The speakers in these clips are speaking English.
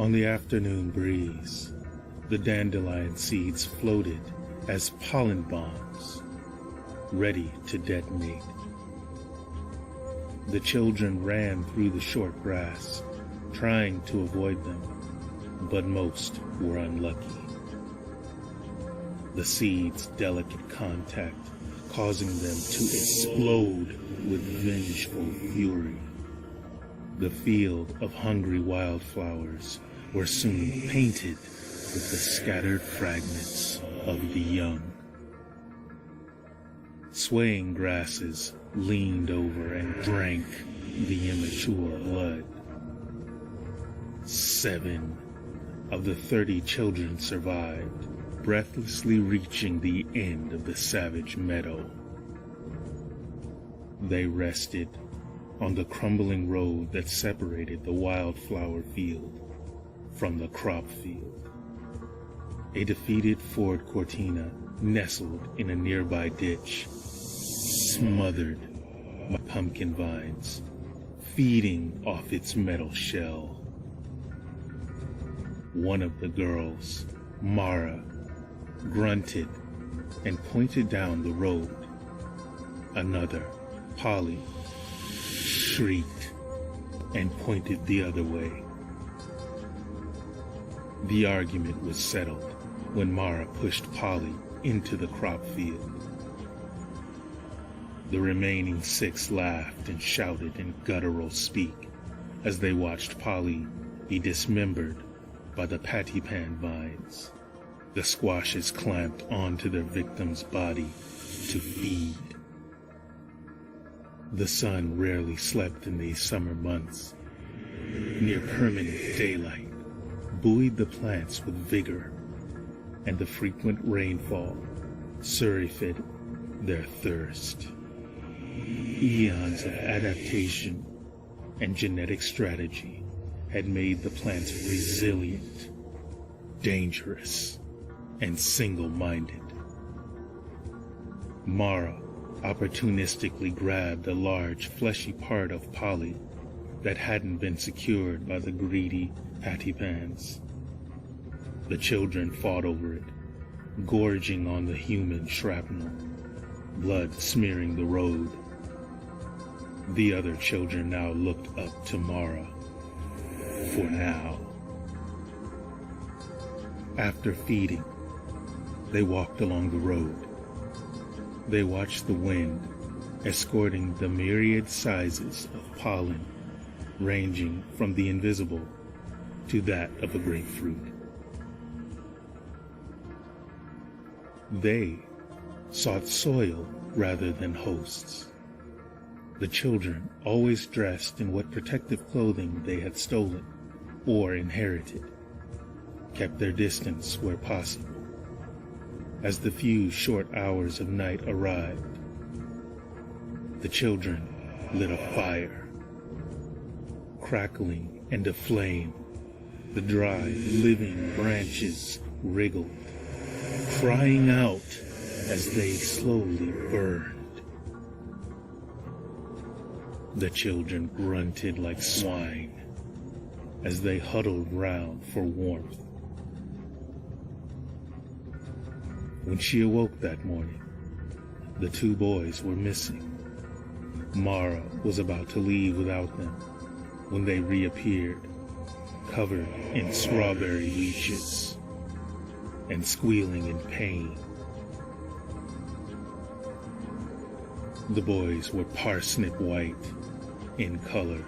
On the afternoon breeze, the dandelion seeds floated as pollen bombs, ready to detonate. The children ran through the short grass, trying to avoid them, but most were unlucky. The seeds' delicate contact causing them to explode with vengeful fury. The field of hungry wildflowers were soon painted with the scattered fragments of the young. Swaying grasses leaned over and drank the immature blood. 7 of the 30 children survived, breathlessly reaching the end of the savage meadow. They rested on the crumbling road that separated the wildflower field from the crop field. A defeated Ford Cortina nestled in a nearby ditch, smothered by pumpkin vines, feeding off its metal shell. One of the girls, Mara, grunted and pointed down the road. Another, Polly, shrieked and pointed the other way. The argument was settled when Mara pushed Polly into the crop field. The remaining 6 laughed and shouted in guttural speak as they watched Polly be dismembered by the pattypan vines. The squashes clamped onto their victim's body to feed. The sun rarely slept in these summer months. Near permanent daylight buoyed the plants with vigor, and the frequent rainfall surfeited their thirst. Eons of adaptation and genetic strategy had made the plants resilient, dangerous, and single-minded. Mara opportunistically grabbed a large fleshy part of Polly that hadn't been secured by the greedy pattypans. The children fought over it, gorging on the human shrapnel, blood smearing the road. The other children now looked up to Mara. For now. After feeding, they walked along the road. They watched the wind escorting the myriad sizes of pollen, ranging from the invisible to that of a grapefruit. They sought soil rather than hosts. The children, always dressed in what protective clothing they had stolen or inherited, kept their distance where possible. As the few short hours of night arrived, the children lit a fire. Crackling and aflame, the dry, living branches wriggled, crying out as they slowly burned. The children grunted like swine as they huddled round for warmth. When she awoke that morning, the 2 boys were missing. Mara was about to leave without them when they reappeared, covered in strawberry leeches and squealing in pain. The boys were parsnip white in color,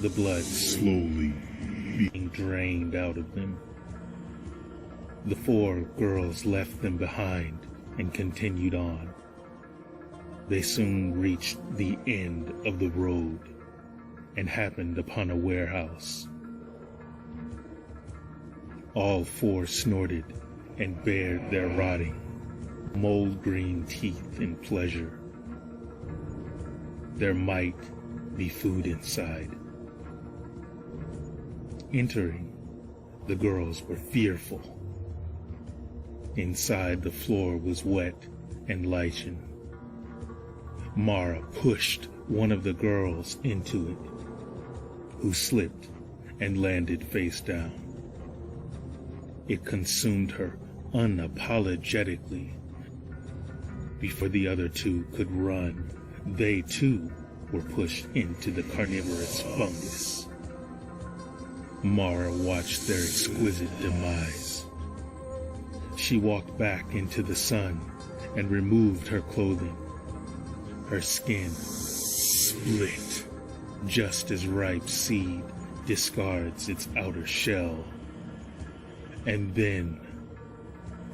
the blood slowly being drained out of them. The 4 girls left them behind and continued on. They soon reached the end of the road and happened upon a warehouse. All 4 snorted and bared their rotting, mold-green teeth in pleasure. There might be food inside. Entering, the girls were fearful. Inside, the floor was wet and lichen. Mara pushed one of the girls into it, who slipped and landed face down. It consumed her unapologetically. Before the other two could run, they too were pushed into the carnivorous fungus. Mara watched their exquisite demise. She walked back into the sun and removed her clothing. Her skin split, just as ripe seed discards its outer shell. And then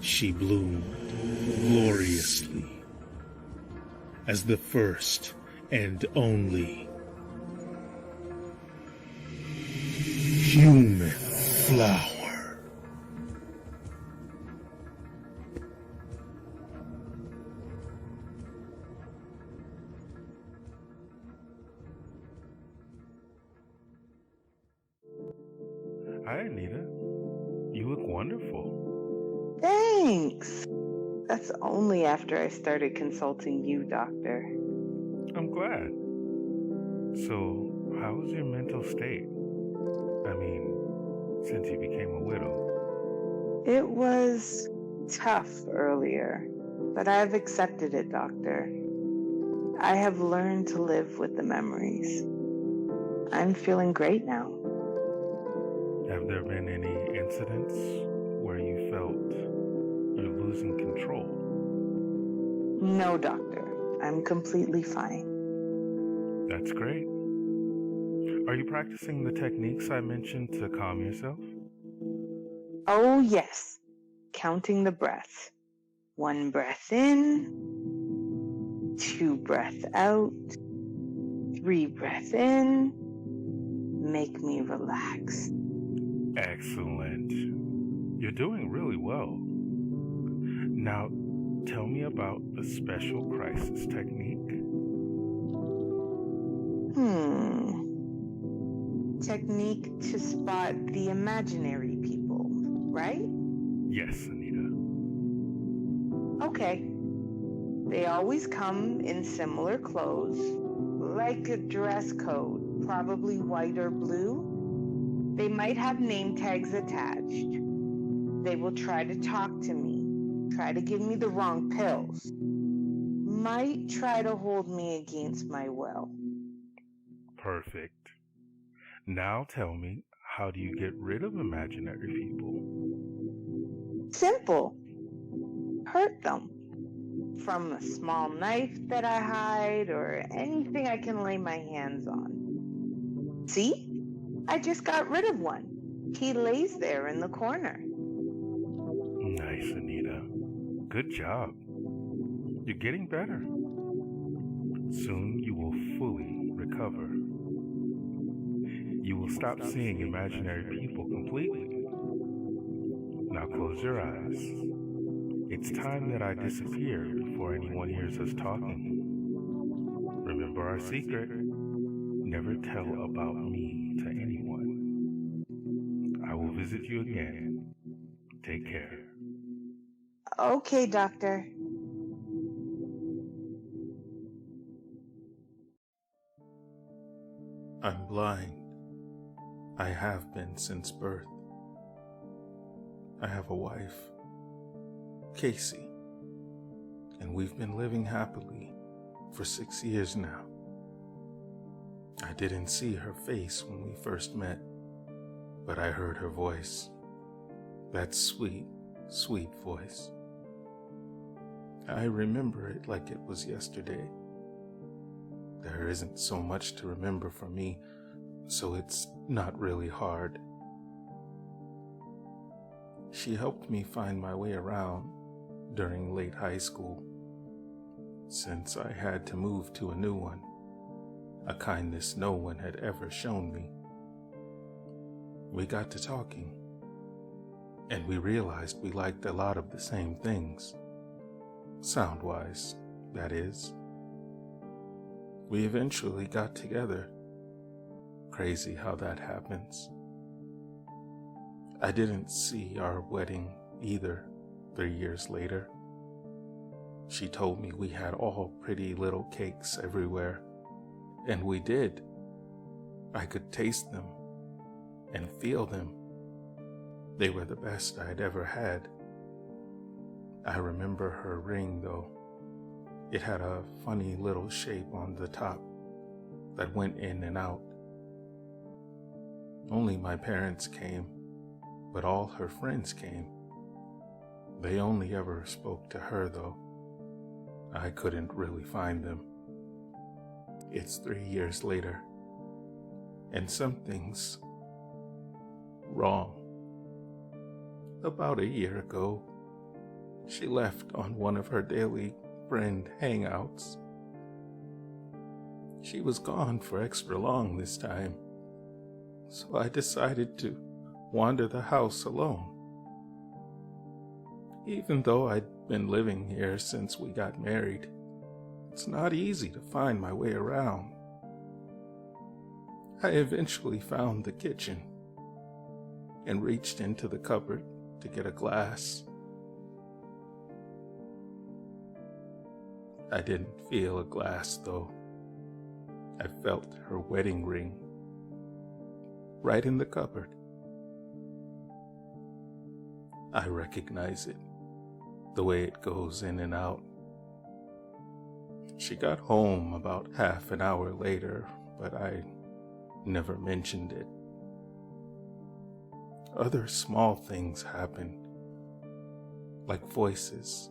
she bloomed gloriously as the first and only human flower. Hi, Anita. You look wonderful. Thanks. That's only after I started consulting you, Doctor. I'm glad. So, how is your mental state? I mean, since you became a widow. It was tough earlier, but I've accepted it, Doctor. I have learned to live with the memories. I'm feeling great now. Have there been any incidents where you felt you're losing control? No, Doctor. I'm completely fine. That's great. Are you practicing the techniques I mentioned to calm yourself? Oh, yes. Counting the breaths. 1 breath in, 2 breath out, 3 breath in. Make me relax. Excellent. You're doing really well. Now, tell me about the special crisis technique. Technique to spot the imaginary people, right? Yes, Anita. Okay. They always come in similar clothes, like a dress code, probably white or blue. They might have name tags attached. They will try to talk to me, try to give me the wrong pills, might try to hold me against my will. Perfect. Now tell me, how do you get rid of imaginary people? Simple. Hurt them. From a small knife that I hide or anything I can lay my hands on. See? I just got rid of one. He lays there in the corner. Nice, Anita. Good job. You're getting better. Soon you will fully recover. You will stop seeing imaginary people completely. Now close your eyes. It's time that I disappear before anyone hears us talking. Remember our secret. Never tell about me to anyone. I will visit you again. Take care. Okay, Doctor. I'm blind. I have been since birth. I have a wife, Casey, and we've been living happily for 6 years now. I didn't see her face when we first met, but I heard her voice. That sweet, sweet voice. I remember it like it was yesterday. There isn't so much to remember for me, so it's not really hard. She helped me find my way around during late high school, since I had to move to a new one, a kindness no one had ever shown me. We got to talking, and we realized we liked a lot of the same things, sound-wise, that is. We eventually got together. Crazy how that happens. I didn't see our wedding either 3 years later. She told me we had all pretty little cakes everywhere, and we did. I could taste them. and feel them. They were the best I'd ever had. I remember her ring, though. It had a funny little shape on the top that went in and out. Only my parents came, but all her friends came. They only ever spoke to her, though. I couldn't really find them. It's 3 years later, and something's wrong. About a year ago, she left on one of her daily friend hangouts. She was gone for extra long this time, so I decided to wander the house alone. Even though I'd been living here since we got married, it's not easy to find my way around. I eventually found the kitchen and reached into the cupboard to get a glass. I didn't feel a glass, though. I felt her wedding ring right in the cupboard. I recognize it, the way it goes in and out. She got home about half an hour later, but I never mentioned it. Other small things happened, like voices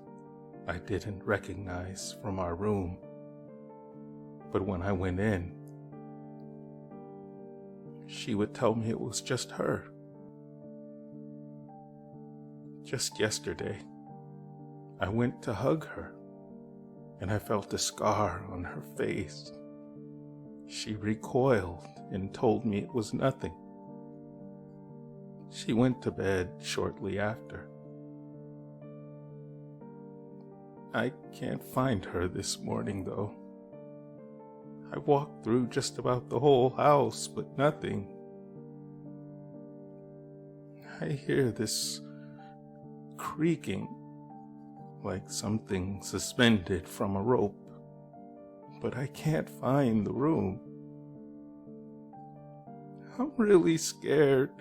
I didn't recognize from our room. But when I went in, she would tell me it was just her. Just yesterday, I went to hug her, and I felt a scar on her face. She recoiled and told me it was nothing. She went to bed shortly after. I can't find her this morning, though. I walked through just about the whole house, but nothing. I hear this creaking, like something suspended from a rope, but I can't find the room. I'm really scared.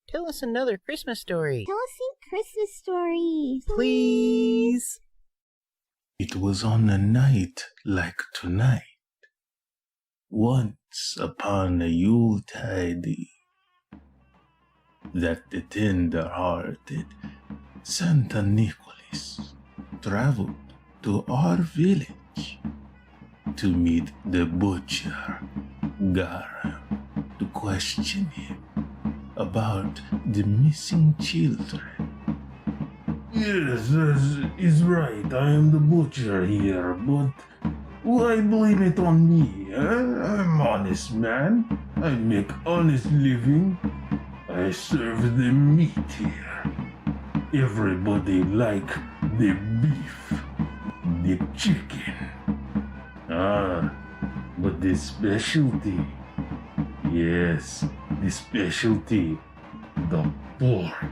Tell us another Christmas story. Tell us a Christmas story. Please. It was on a night like tonight, once upon a Yuletide, that the tender-hearted Santa Nicholas traveled to our village to meet the butcher, Garam, to question him about the missing children. Yes, that is right. I am the butcher here, but why blame it on me? I'm honest man. I make honest living. I serve the meat here. Everybody like the beef, the chicken. But the specialty, yes, the specialty, the pork,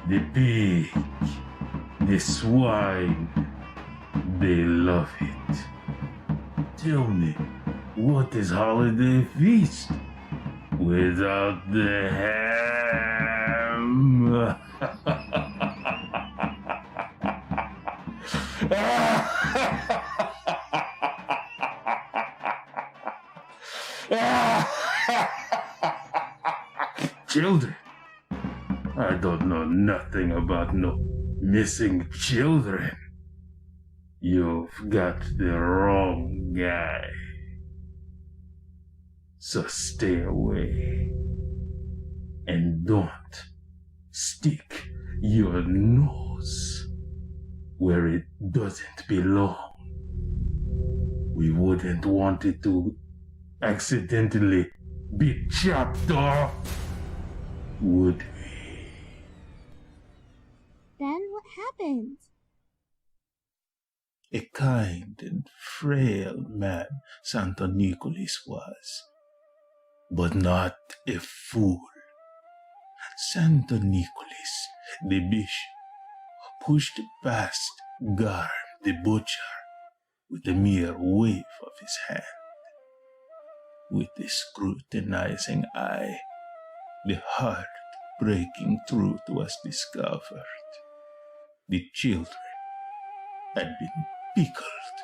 the pig, the swine, they love it. Tell me, what is holiday feast without the ham? Children? I don't know nothing about no missing children. You've got the wrong guy. So stay away. And don't stick your nose where it doesn't belong. We wouldn't want it to accidentally be chopped off, would we? Then what happened? A kind and frail man Santa Nicholas was, but not a fool. Santa Nicholas, the bishop, pushed past Garam the butcher with a mere wave of his hand. with the scrutinizing eye, the heart-breaking truth was discovered. The children had been pickled,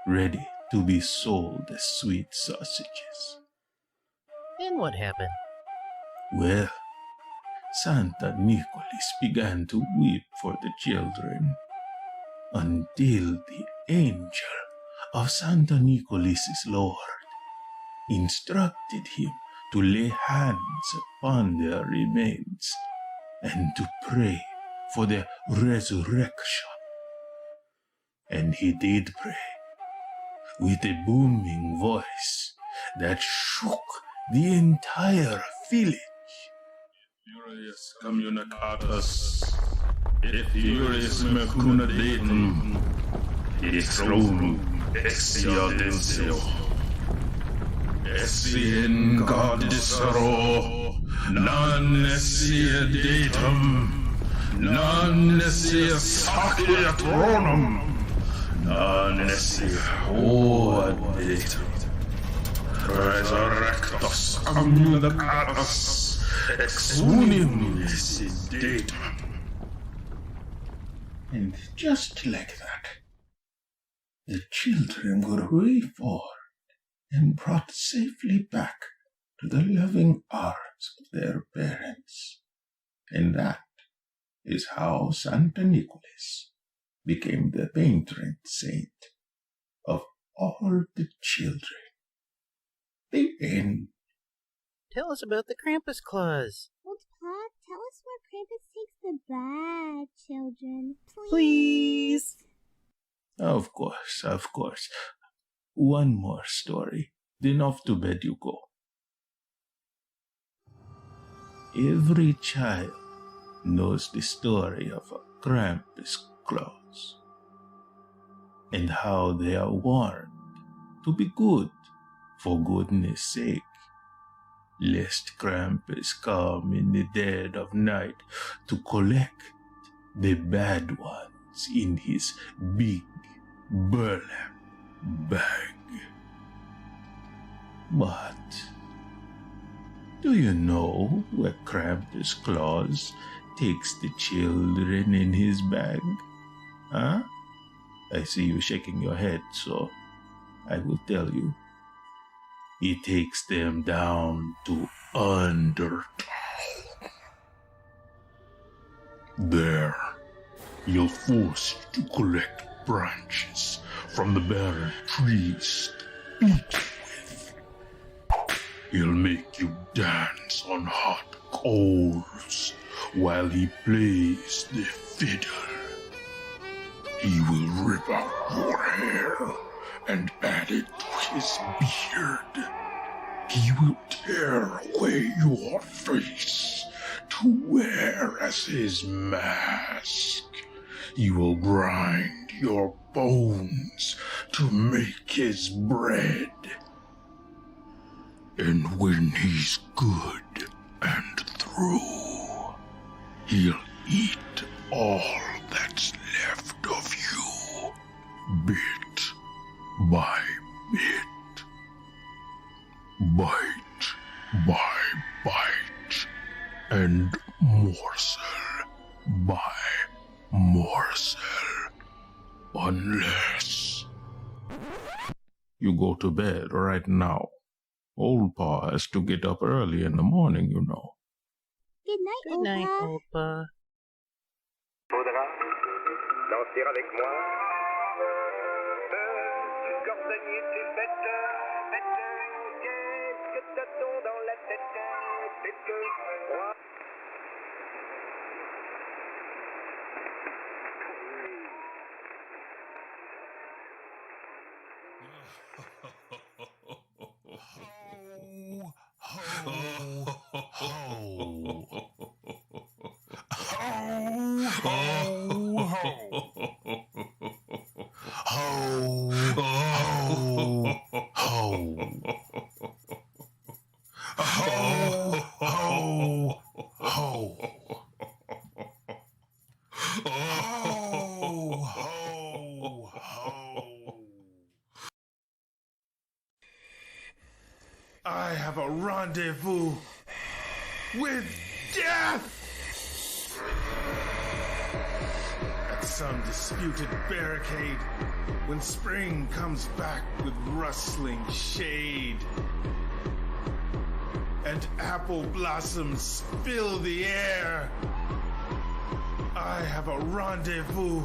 ready to be sold as sweet sausages. Then what happened? Well, Santa Nicholas began to weep for the children until the angel of Santa Nicholas's Lord instructed him to lay hands upon their remains and to pray for their resurrection. And he did pray with a booming voice that shook the entire village. Furious communicatus, et furious mercunadetum, Isrum exciadensio, Essien godisero, non essia datum, non essia saciatronum, non essia oadatum, resurrectus communicatus, ex unum datum. And just like that, the children were reformed and brought safely back to the loving arms of their parents. And that is how Santa Nicholas became the patron saint of all the children. The end. Tell us about the Krampus claws. Old Pa, tell us where Krampus takes the bad children. Please. Of course. One more story, then off to bed you go. Every child knows the story of a Krampus claws and how they are warned to be good for goodness sake, lest Krampus come in the dead of night to collect the bad ones in his big burlap bag. But do you know where Krampus Claus takes the children in his bag? Huh? I see you shaking your head, so I will tell you. He takes them down to Undertown. There, you're forced to collect branches from the barren trees to beat with. He'll make you dance on hot coals while he plays the fiddle. He will rip out your hair and add it to his beard. He will tear away your face to wear as his mask. He will grind your bones to make his bread. And when he's good and through, he'll eat all that's left of you, bit by bit, bite by bite, and morsel by morsel, unless you go to bed right now. Old Pa has to get up early in the morning, you know. Good night, Good night, Old Pa. Faudra danser avec moi. Du cordonnier, t'es bête, qu'est-ce que t'as-t-on dans la tête? C'est que moi. I have a rendezvous with death! At some disputed barricade, when spring comes back with rustling shade, and apple blossoms fill the air, I have a rendezvous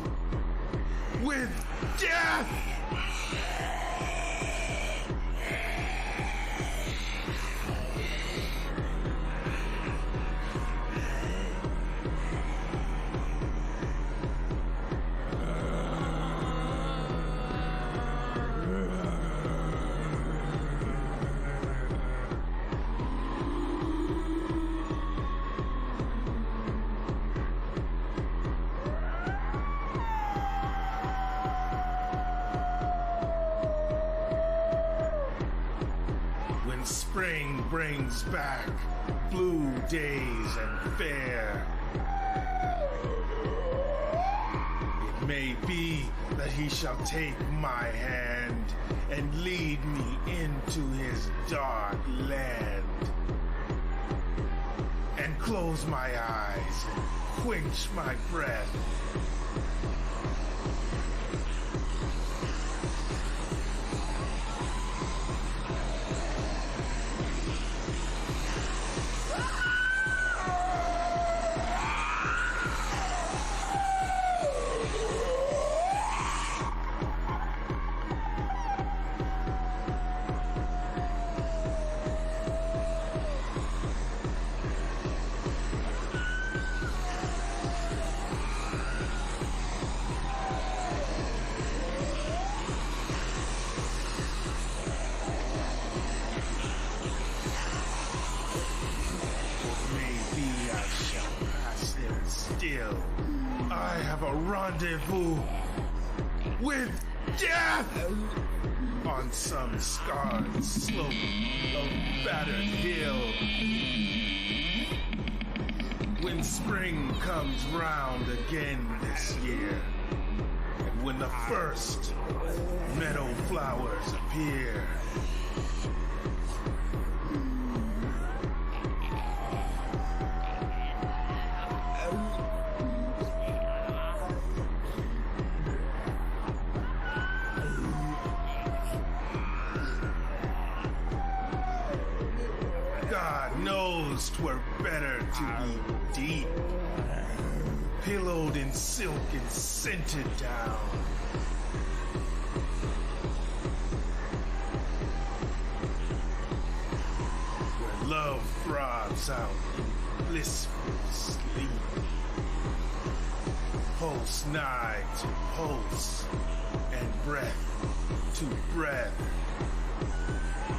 with death! Spring brings back blue days and fair. It may be that he shall take my hand and lead me into his dark land, and close my eyes and quench my breath. I have a rendezvous with death on some scarred slope of battered hill. When spring comes round again this year, and when the first meadow flowers appear, God knows 'twere better to be deep, pillowed in silk and scented down. Where love throbs out in blissful sleep, pulse nigh to pulse, and breath to breath,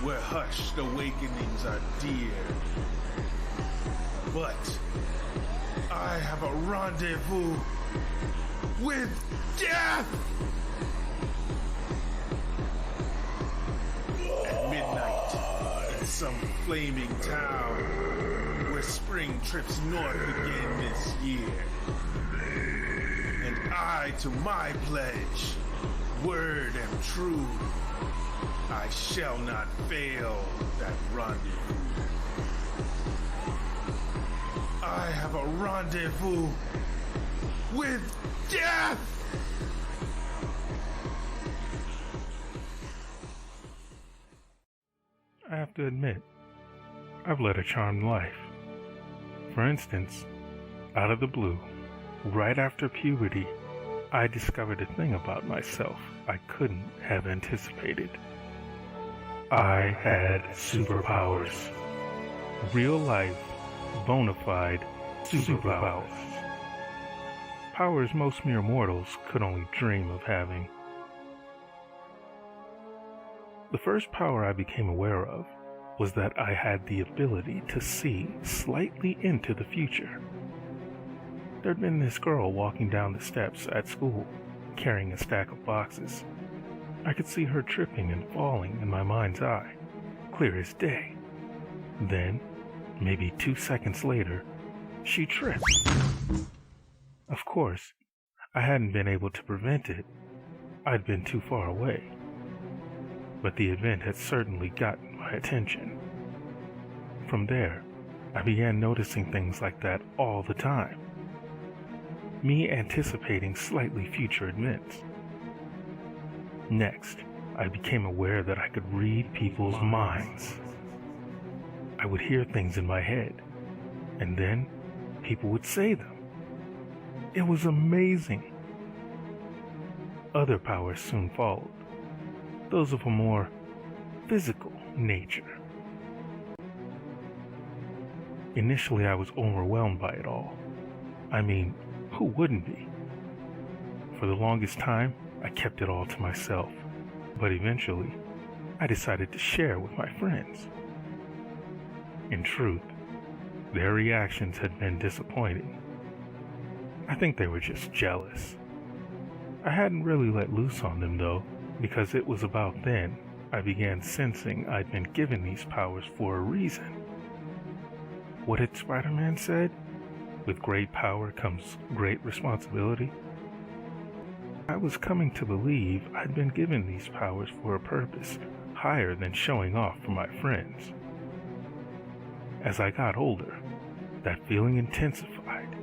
where hushed awakenings are dear. But I have a rendezvous with death! At midnight, in some flaming town, where spring trips north again this year. And I to my pledge, word and true, I shall not fail that rendezvous. I have a rendezvous with death! I have to admit, I've led a charmed life. For instance, out of the blue, right after puberty, I discovered a thing about myself I couldn't have anticipated. I had superpowers. Real life, bona fide superpowers. Powers most mere mortals could only dream of having. The first power I became aware of was that I had the ability to see slightly into the future. There'd been this girl walking down the steps at school, carrying a stack of boxes. I could see her tripping and falling in my mind's eye, clear as day. Then, maybe 2 seconds later, she tripped. Of course, I hadn't been able to prevent it. I'd been too far away. But the event had certainly gotten my attention. From there, I began noticing things like that all the time. Me anticipating slightly future events. Next, I became aware that I could read people's minds. I would hear things in my head, and then people would say them. It was amazing. Other powers soon followed, those of a more physical nature. Initially, I was overwhelmed by it all. I mean, who wouldn't be? For the longest time, I kept it all to myself, but eventually, I decided to share with my friends. In truth, their reactions had been disappointing. I think they were just jealous. I hadn't really let loose on them though, because it was about then I began sensing I'd been given these powers for a reason. What had Spider-Man said? With great power comes great responsibility. I was coming to believe I'd been given these powers for a purpose higher than showing off for my friends. As I got older, that feeling intensified,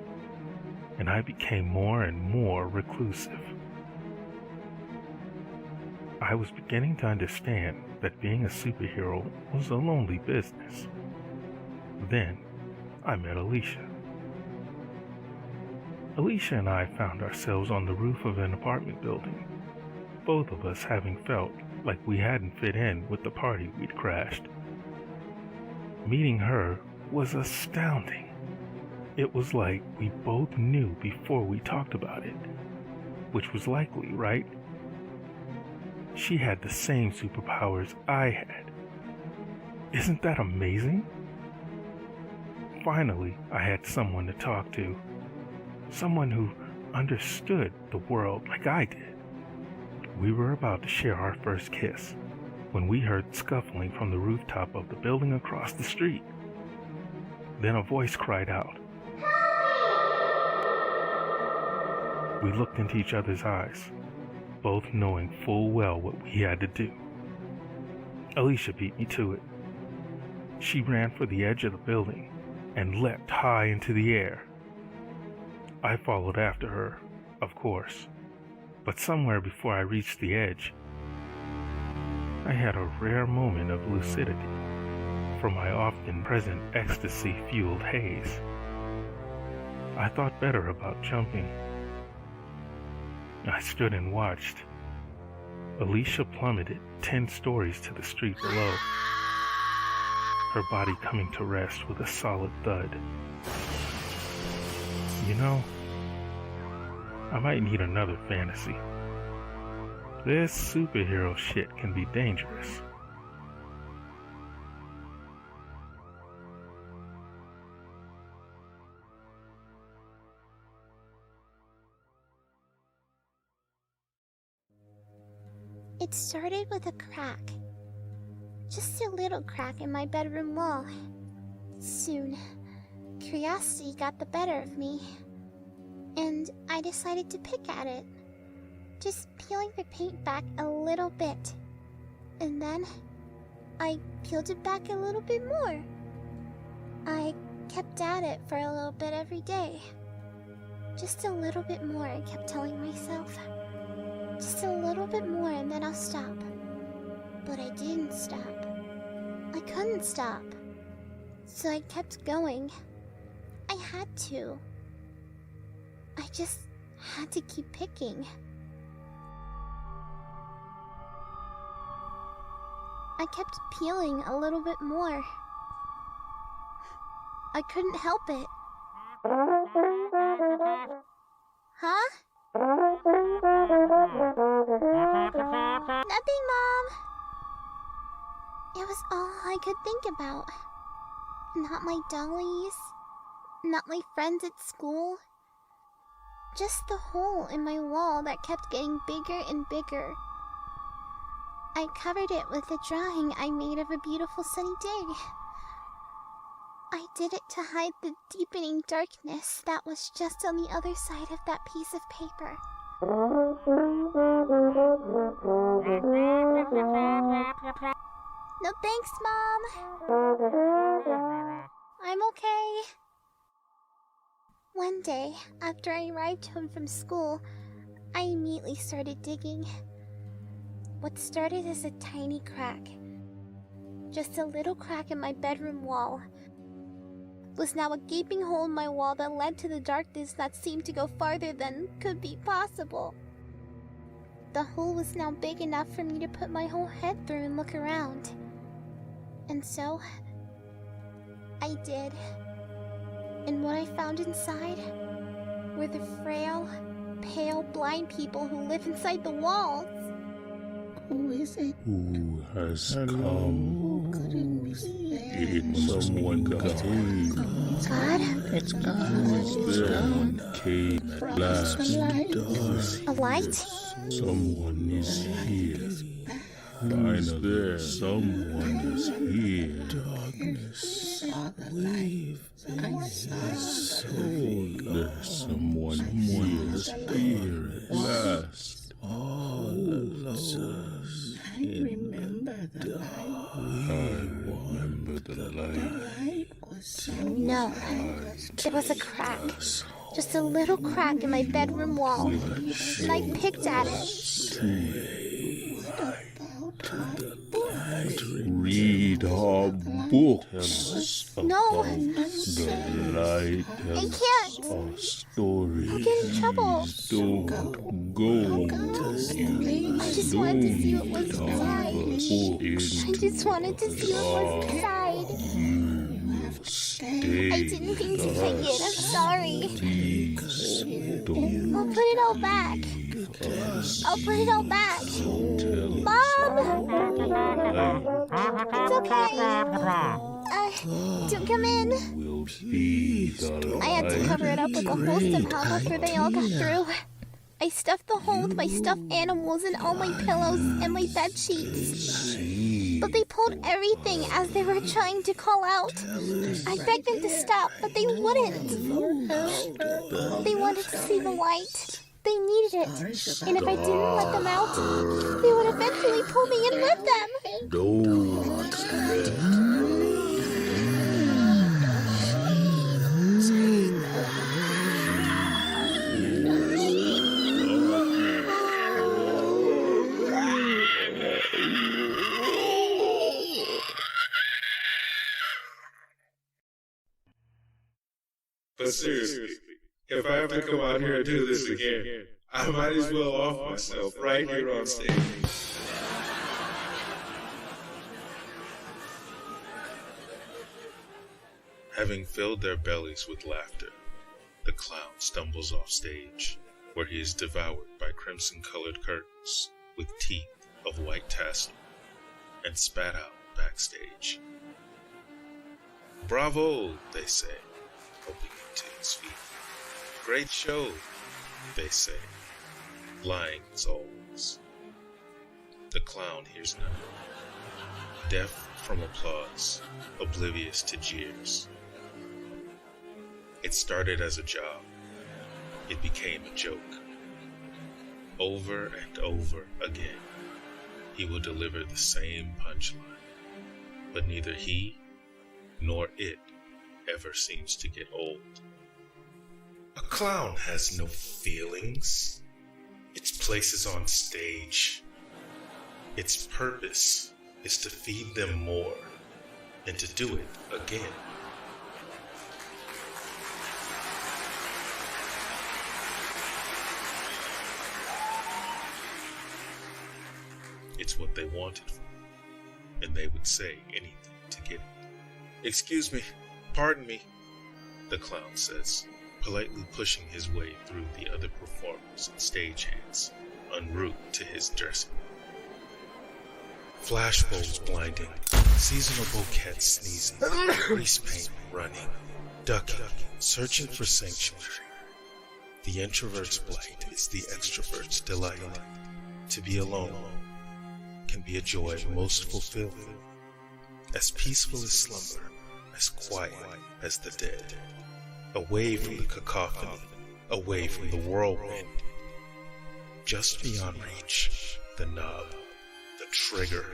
and I became more and more reclusive. I was beginning to understand that being a superhero was a lonely business. Then, I met Alicia. Alicia and I found ourselves on the roof of an apartment building, both of us having felt like we hadn't fit in with the party we'd crashed. Meeting her was astounding. It was like we both knew before we talked about it, which was likely, right? She had the same superpowers I had. Isn't that amazing? Finally, I had someone to talk to. Someone who understood the world like I did. We were about to share our first kiss when we heard scuffling from the rooftop of the building across the street. Then a voice cried out. We looked into each other's eyes, both knowing full well what we had to do. Alicia beat me to it. She ran for the edge of the building and leapt high into the air. I followed after her, of course, but somewhere before I reached the edge, I had a rare moment of lucidity from my often present ecstasy-fueled haze. I thought better about jumping. I stood and watched. Alicia plummeted 10 stories to the street below, her body coming to rest with a solid thud. You know, I might need another fantasy. This superhero shit can be dangerous. It started with a crack. Just a little crack in my bedroom wall. Soon, curiosity got the better of me, and I decided to pick at it, just peeling the paint back a little bit. And then, I peeled it back a little bit more. I kept at it for a little bit every day. Just a little bit more, I kept telling myself. Just a little bit more and then I'll stop. But I didn't stop. I couldn't stop. So I kept going. I had to. I just had to keep picking. I kept peeling a little bit more. I couldn't help it. Huh? Nothing, Mom. It was all I could think about. Not my dollies, not my friends at school. Just the hole in my wall that kept getting bigger and bigger. I covered it with a drawing I made of a beautiful sunny day. I did it to hide the deepening darkness that was just on the other side of that piece of paper. No thanks, Mom. I'm okay. One day, after I arrived home from school, I immediately started digging. What started as a tiny crack, just a little crack in my bedroom wall, was now a gaping hole in my wall that led to the darkness that seemed to go farther than could be possible. The hole was now big enough for me to put my whole head through and look around. And so, I did. And what I found inside were the frail, pale, blind people who live inside the walls. Who is it? Who has come? Could it be It's someone came. God? It's gone. Someone came at last. A light? Someone is here. Finally, someone is here. Darkness. Saw the light. I saw There's someone here. Spirit at last. all of us. I remember the light. I remember the light. The light was so No. It was a crack. Just a little crack in my bedroom wall. And I picked at it. Read our books. No. The light I tells can't. our stories. I'll get in trouble. Don't go. I just wanted to see what was inside. I just wanted to see what was inside. Stay. I didn't mean to take it. I'm sorry. Please don't I'll put it all back. I'll put it all back. Mom! It's okay. Don't come in. will be the I had to cover it up with a hole somehow after they all got through. I stuffed the hole with my stuffed animals and all my pillows and my bed sheets. But they pulled everything as they were trying to call out. I begged them to stop, but they wouldn't. They wanted to see the light. They needed it. And if I didn't let them out, they would eventually pull me in with them. Don't But seriously, if I have to come out here and do this again, I might as well off myself right here on stage. Having filled their bellies with laughter, the clown stumbles off stage, where he is devoured by crimson-colored curtains with teeth of white tassel, and spat out backstage. "Bravo," they say, hoping to his feet. "Great show," they say, lying as always. The clown hears none, deaf from applause, oblivious to jeers. It started as a job. It became a joke. Over and over again, he will deliver the same punchline, but neither he nor it ever seems to get old. A clown has no feelings. Its place is on stage. Its purpose is to feed them more and to do it again. It's what they wanted from it, and they would say anything to get it. "Excuse me, pardon me," the clown says, politely pushing his way through the other performers and stagehands en route to his dressing room. Flashbulbs blinding, seasonal bouquets sneezing, grease paint running, ducking, searching for sanctuary. The introvert's blight is the extrovert's delight. To be alone can be a joy most fulfilling, as peaceful as slumber, as quiet as the dead. Away from the cacophony, away from the whirlwind. Just beyond reach, the knob, the trigger,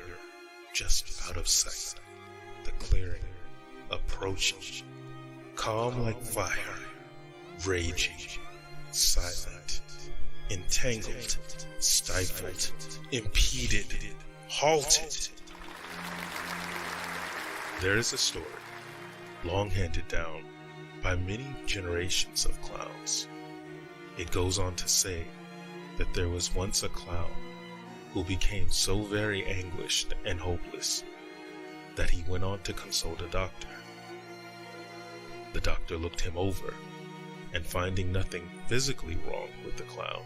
just out of sight. The clearing, approaching, calm like fire, raging, silent, entangled, stifled, impeded, halted. There is a story, long handed down by many generations of clowns. It goes on to say that there was once a clown who became so very anguished and hopeless that he went on to consult a doctor. The doctor looked him over, and finding nothing physically wrong with the clown,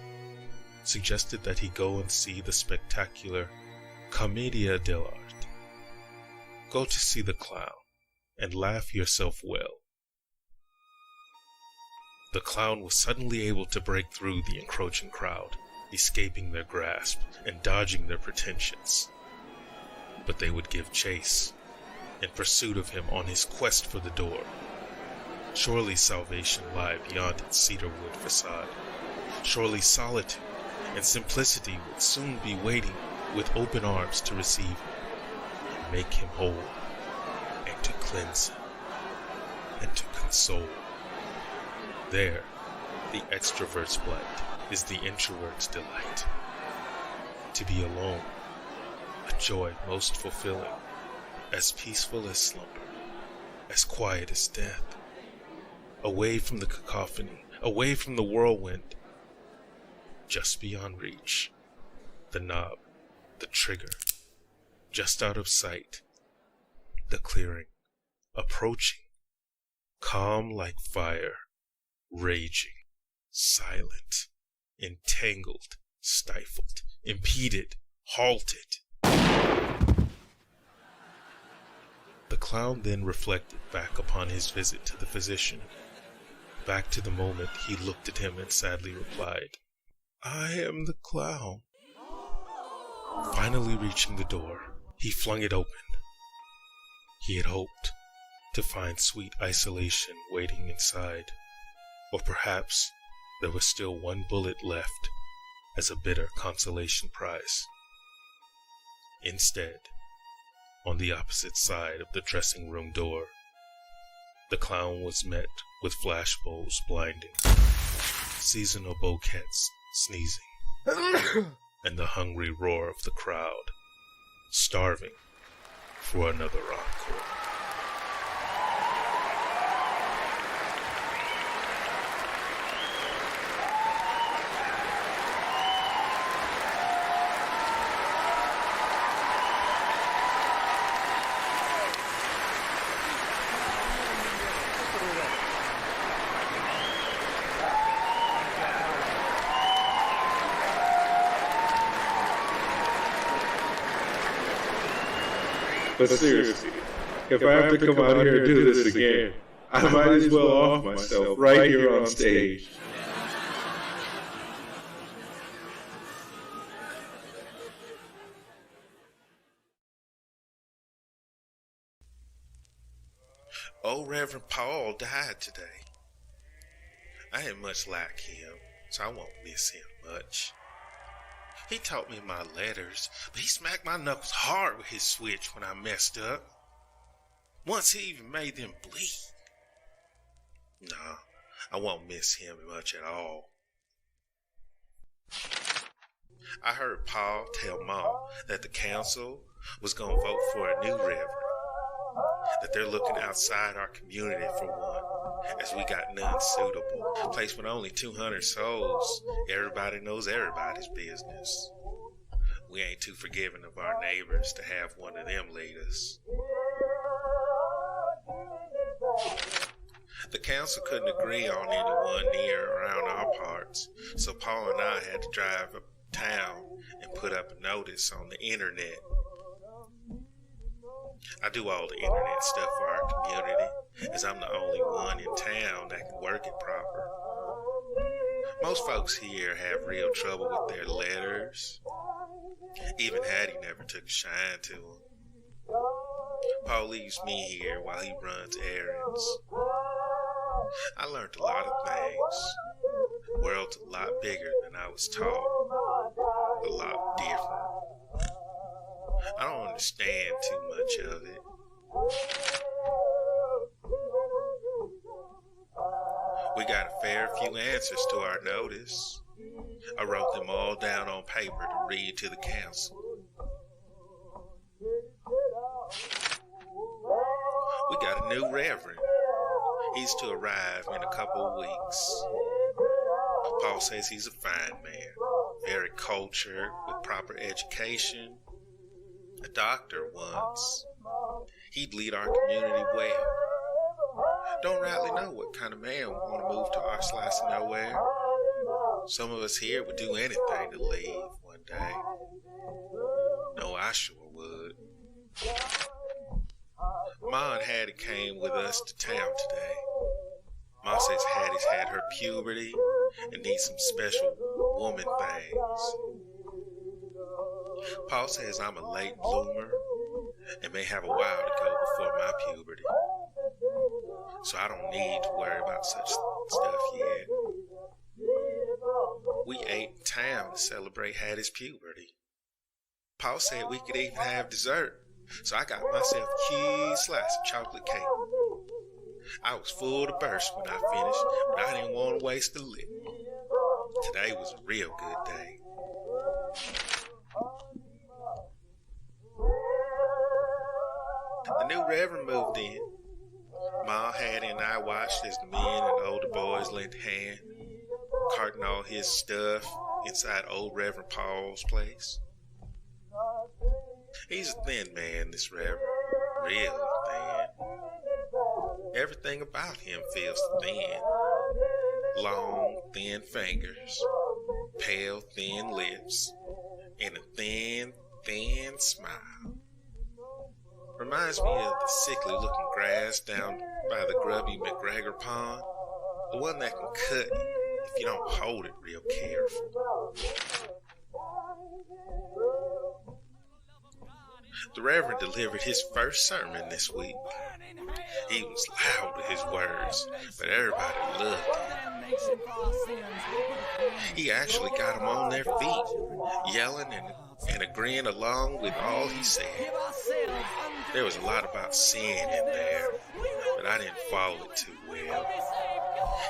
suggested that he go and see the spectacular Commedia dell'arte. Go to see the clown, and laugh yourself well. The clown was suddenly able to break through the encroaching crowd, escaping their grasp and dodging their pretensions. But they would give chase, in pursuit of him on his quest for the door. Surely salvation lie beyond its cedarwood facade. Surely solitude and simplicity would soon be waiting with open arms to receive him, and make him whole, and to cleanse him, and to console. There, the extrovert's blight is the introvert's delight. To be alone, a joy most fulfilling, as peaceful as slumber, as quiet as death. Away from the cacophony, away from the whirlwind, just beyond reach, the knob, the trigger, just out of sight, the clearing, approaching, calm like fire, raging, silent, entangled, stifled, impeded, halted. The clown then reflected back upon his visit to the physician, back to the moment he looked at him and sadly replied, "I am the clown." Finally reaching the door, he flung it open. He had hoped to find sweet isolation waiting inside, or perhaps there was still one bullet left as a bitter consolation prize. Instead, on the opposite side of the dressing room door, the clown was met with flashbulbs blinding, seasonal bouquets sneezing, and the hungry roar of the crowd, starving for another encore. But seriously, if I have to come out here and do this again, I might as well off myself right here on stage. Old Reverend Paul died today. I ain't much like him, so I won't miss him much. He taught me my letters, but he smacked my knuckles hard with his switch when I messed up. Once he even made them bleed. Nah, I won't miss him much at all. I heard Paul tell Mom that the council was gonna vote for a new reverend. That they're looking outside our community for one, as we got none suitable. A place with only 200 souls, everybody knows everybody's business. We ain't too forgiving of our neighbors to have one of them lead us. The council couldn't agree on anyone near or around our parts, so Paul and I had to drive uptown and put up a notice on the internet. I do all the internet stuff for our community, as I'm the only one in town that can work it proper. Most folks here have real trouble with their letters. Even Hattie never took a shine to them. Paul leaves me here while he runs errands. I learned a lot of things. The world's a lot bigger than I was taught. A lot different. I don't understand too much of it. few answers to our notice. I wrote them all down on paper to read to the council. We got a new Reverend. He's to arrive in a couple of weeks. Paul says he's a fine man, very cultured, with proper education. A doctor once. He'd lead our community well. Don't rightly know what kind of man would want to move to our slice of nowhere. Some of us here would do anything to leave one day. No, I sure would. Ma and Hattie came with us to town today. Ma says Hattie's had her puberty and needs some special woman things. Paul says I'm a late bloomer and may have a while to go before my puberty. So I don't need to worry about such stuff yet. We ate in town to celebrate Hattie's puberty. Paul said we could even have dessert, so I got myself a huge slice of chocolate cake. I was full to burst when I finished, but I didn't want to waste a lick. Today was a real good day. The new Reverend moved in. Ma, Hattie, and I watched as the men and older boys lent a hand, carting all his stuff inside old Reverend Paul's place. He's a thin man, this Reverend. Really thin. Everything about him feels thin. Long, thin fingers, pale, thin lips, and a thin, thin smile. Reminds me of the sickly-looking grass down by the grubby McGregor pond, the one that can cut you if you don't hold it real careful. The Reverend delivered his first sermon this week. He was loud with his words, but everybody loved him. He actually got them on their feet, yelling and agreeing along with all he said. There was a lot about sin in there, but I didn't follow it too well.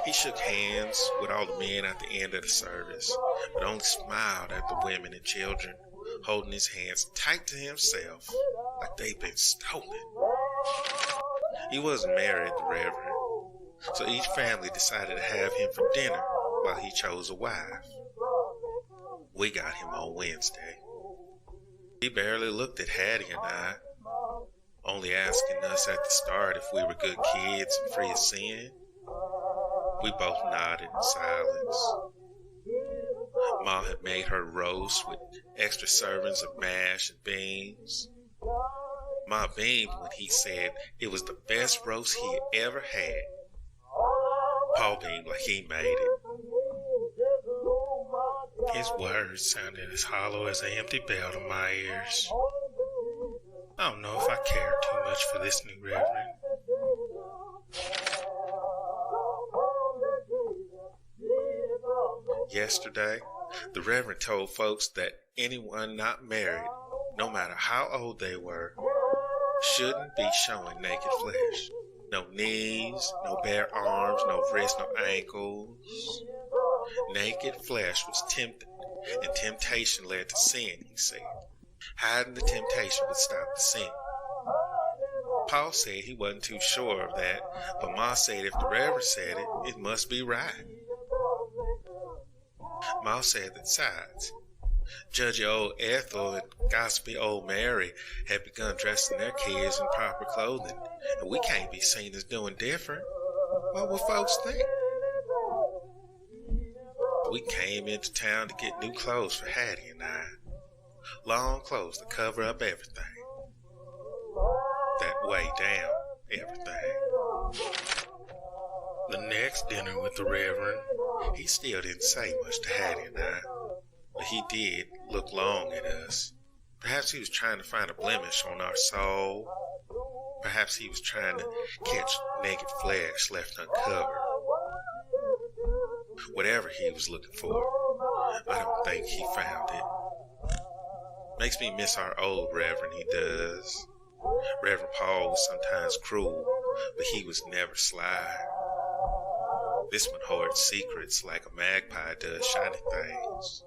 He shook hands with all the men at the end of the service, but only smiled at the women and children, holding his hands tight to himself like they'd been stolen. He wasn't married, the Reverend, so each family decided to have him for dinner while he chose a wife. We got him on Wednesday. He barely looked at Hattie and I, only asking us at the start if we were good kids and free of sin. We both nodded in silence. Ma had made her roast with extra servings of mash and beans. Ma beamed when he said it was the best roast he had ever had. Paul beamed like he made it. His words sounded as hollow as an empty bell to my ears. I don't know if I care too much for this new Reverend. Yesterday, the Reverend told folks that anyone not married, no matter how old they were, shouldn't be showing naked flesh. No knees, no bare arms, no wrists, no ankles. Naked flesh was tempting, and temptation led to sin, he said. Hiding the temptation would stop the sin. Paul said he wasn't too sure of that, but Ma said if the Reverend said it, it must be right. Ma said that besides, Judgy old Ethel and gossipy old Mary had begun dressing their kids in proper clothing, and we can't be seen as doing different. What will folks think? We came into town to get new clothes for Hattie and I. Long clothes to cover up everything. That way down everything. The next dinner with the Reverend, he still didn't say much to Hattie and I, but he did look long at us. Perhaps he was trying to find a blemish on our soul. Perhaps he was trying to catch naked flesh left uncovered. Whatever he was looking for, I don't think he found it. Makes me miss our old Reverend, he does. Reverend Paul was sometimes cruel, but he was never sly. This one hoards secrets like a magpie does shiny things.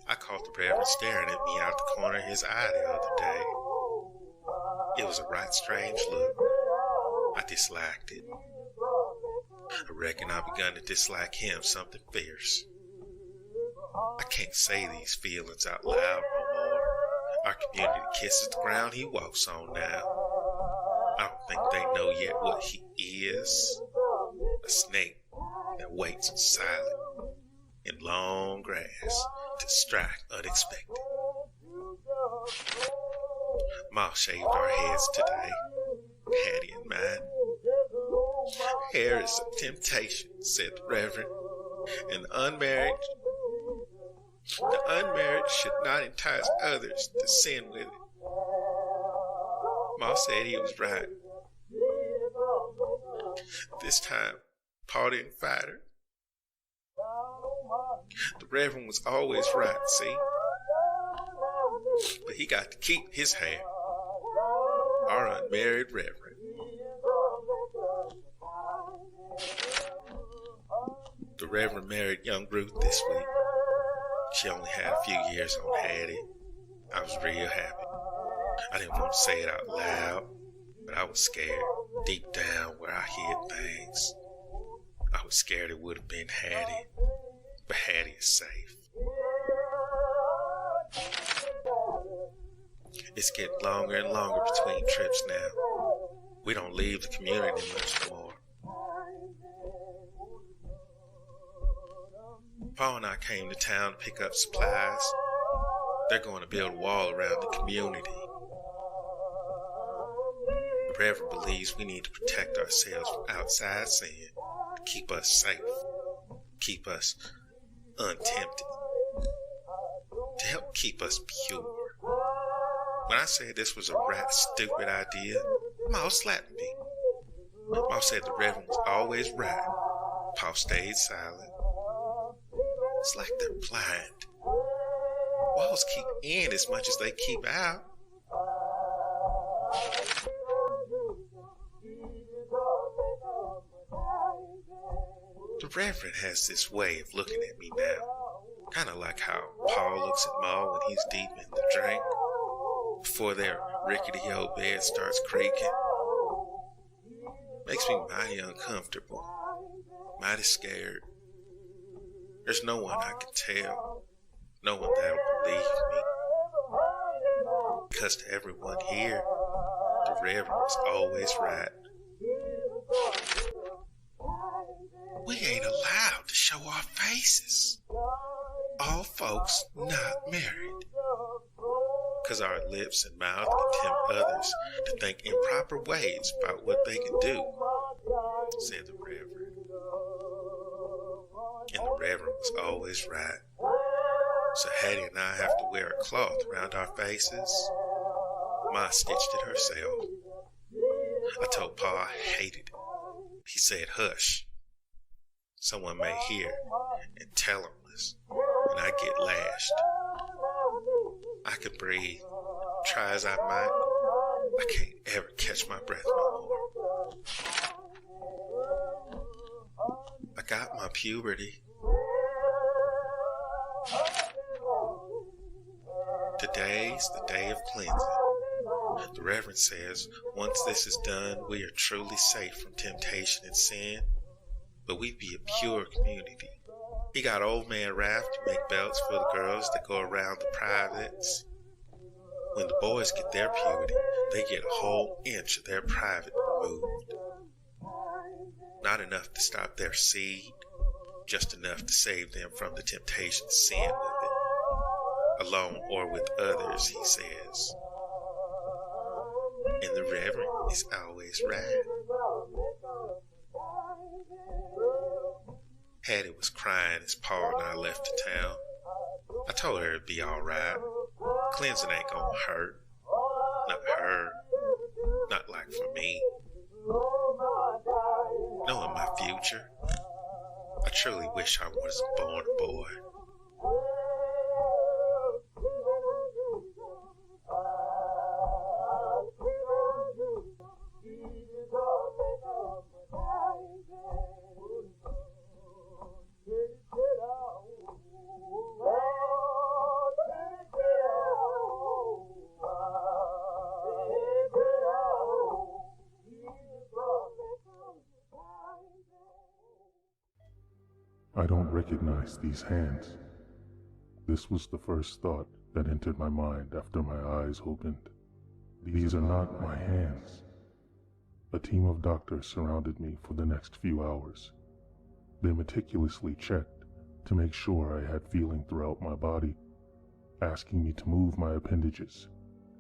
I caught the Reverend staring at me out the corner of his eye the other day. It was a right strange look. I disliked it. I reckon I begun to dislike him something fierce. I can't say these feelings out loud no more. Our community kisses the ground he walks on now. I don't think they know yet what he is. A snake that waits in silence in long grass to strike unexpected. Ma shaved our heads today, Hattie and mine. Hair is a temptation, said the Reverend, and the unmarried should not entice others to sin with it. Ma said he was right. This time, Pa didn't fight her. The Reverend was always right, see? But he got to keep his hair. Our unmarried Reverend. The Reverend married young Ruth this week. She only had a few years on Hattie. I was real happy. I didn't want to say it out loud, but I was scared deep down where I hid things. I was scared it would have been Hattie, but Hattie is safe. It's getting longer and longer between trips now. We don't leave the community much more. Pa and I came to town to pick up supplies. They're going to build a wall around the community. The Reverend believes we need to protect ourselves from outside sin, to keep us safe, keep us untempted, to help keep us pure. When I said this was a right stupid idea, Ma slapped me. Ma said the Reverend was always right. Pa stayed silent. It's like they're blind. Walls keep in as much as they keep out. The Reverend has this way of looking at me now, kind of like how Pa looks at Ma when he's deep in the drink, before their rickety old bed starts creaking. Makes me mighty uncomfortable, mighty scared. There's no one I can tell, no one that'll believe me. Because to everyone here, the Reverend was always right. We ain't allowed to show our faces. All folks not married. Because our lips and mouth can tempt others to think improper ways about what they can do, said the Reverend. And the Reverend was always right. So Hattie and I have to wear a cloth around our faces. Ma stitched it herself. I told Pa I hated it. He said, hush. Someone may hear and tell on us, and I get lashed. I could breathe. Try as I might, I can't ever catch my breath no more. I got my puberty. Today's the day of cleansing. The Reverend says once this is done, we are truly safe from temptation and sin, but we be a pure community. He got old man Raph to make belts for the girls that go around the privates. When the boys get their puberty, they get a whole inch of their private removed. Not enough to stop their seed, just enough to save them from the temptation to sin with it, alone or with others, he says. And the Reverend is always right. Hattie was crying as Pa and I left the town. I told her it'd be alright. Cleansing ain't gonna hurt. Not her. Not like for me. Knowing my future, I truly wish I was born a boy. recognized these hands. This was the first thought that entered my mind after my eyes opened. These are not my hands. A team of doctors surrounded me for the next few hours. They meticulously checked to make sure I had feeling throughout my body, asking me to move my appendages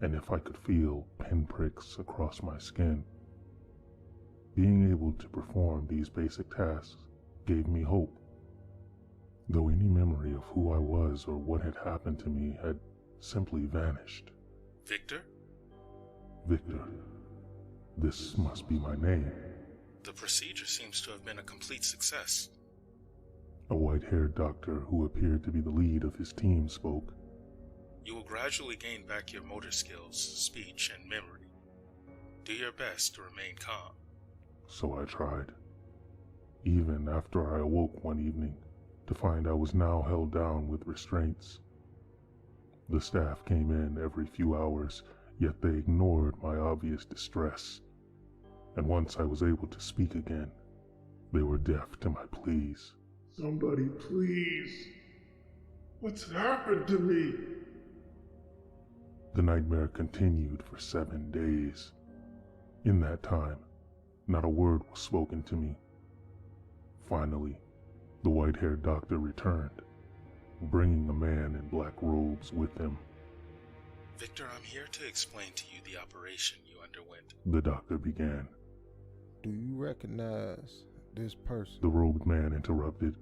and if I could feel pinpricks across my skin. Being able to perform these basic tasks gave me hope, though any memory of who I was or what had happened to me had simply vanished. Victor? Victor. This must be my name. The procedure seems to have been a complete success. A white-haired doctor who appeared to be the lead of his team spoke. You will gradually gain back your motor skills, speech, and memory. Do your best to remain calm. So I tried. Even after I awoke one evening to find I was now held down with restraints. The staff came in every few hours, yet they ignored my obvious distress. And once I was able to speak again, they were deaf to my pleas. Somebody please. What's happened to me? The nightmare continued for 7 days. In that time, not a word was spoken to me. Finally, the white-haired doctor returned, bringing a man in black robes with him. Victor, I'm here to explain to you the operation you underwent. The doctor began. Do you recognize this person? The robed man interrupted,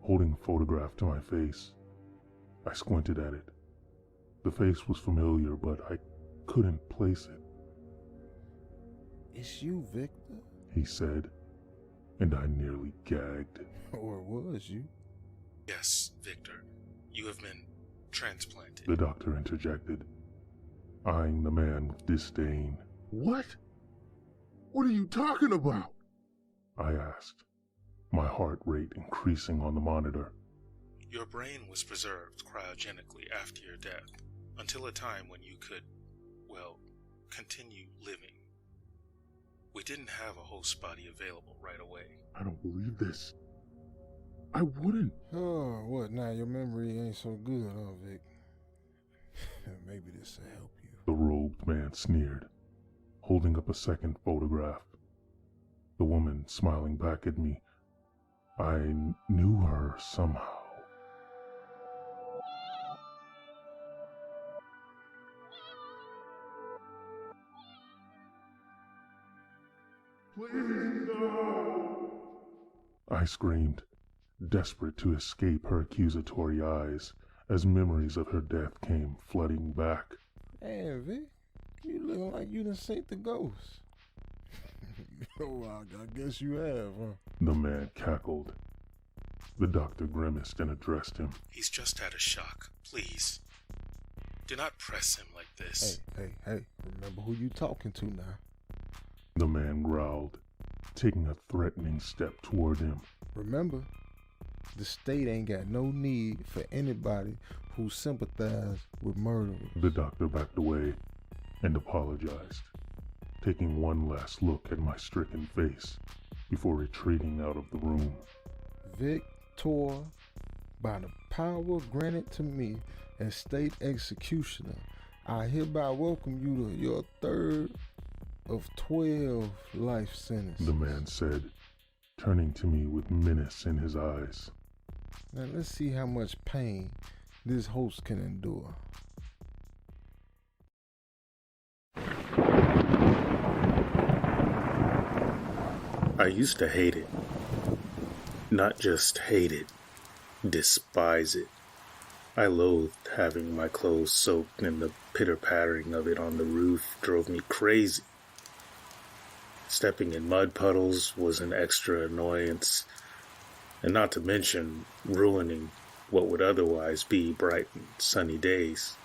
holding a photograph to my face. I squinted at it. The face was familiar, but I couldn't place it. It's you, Victor, he said, and I nearly gagged. Or was you? Yes, Victor. You have been transplanted. The doctor interjected, eyeing the man with disdain. What? What are you talking about? I asked, my heart rate increasing on the monitor. Your brain was preserved cryogenically after your death, until a time when you could, well, continue living. We didn't have a host body available right away. I don't believe this. I wouldn't. Oh, what now? Your memory ain't so good, huh, Vic? Maybe this will help you. The robed man sneered, holding up a second photograph. The woman smiling back at me. I knew her somehow. Please, no! I screamed, desperate to escape her accusatory eyes, as memories of her death came flooding back. Damn, Vic, you looking like you done seen the ghost. Oh, I guess you have, huh? The man cackled. The doctor grimaced and addressed him. He's just had a shock. Please, do not press him like this. Hey, remember who you talking to now. The man growled, taking a threatening step toward him. Remember, the state ain't got no need for anybody who sympathizes with murderers. The doctor backed away and apologized, taking one last look at my stricken face before retreating out of the room. Victor, by the power granted to me as state executioner, I hereby welcome you to your third of 12 life sentences. The man said, turning to me with menace in his eyes. Now let's see how much pain this host can endure. I used to hate it. Not just hate it, despise it. I loathed having my clothes soaked, and the pitter-pattering of it on the roof drove me crazy. Stepping in mud puddles was an extra annoyance, and not to mention ruining what would otherwise be bright and sunny days.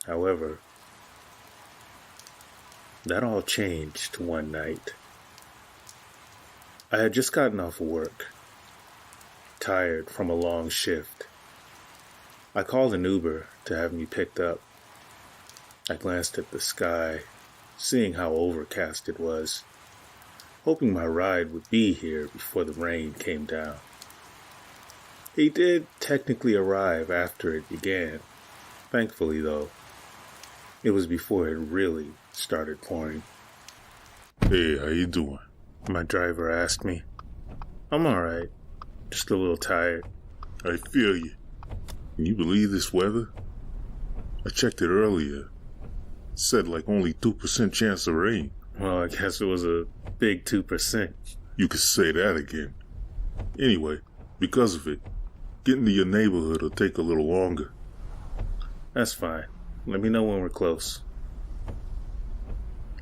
However, that all changed one night. I had just gotten off work, tired from a long shift. I called an Uber to have me picked up. I glanced at the sky, seeing how overcast it was, hoping my ride would be here before the rain came down. He did technically arrive after it began. Thankfully, though, it was before it really started pouring. Hey, how you doing? My driver asked me. I'm alright, just a little tired. I feel you. Can you believe this weather? I checked it earlier. It said like only 2% chance of rain. Well, I guess it was a big 2%. You could say that again. Anyway, because of it, getting to your neighborhood will take a little longer. That's fine. Let me know when we're close.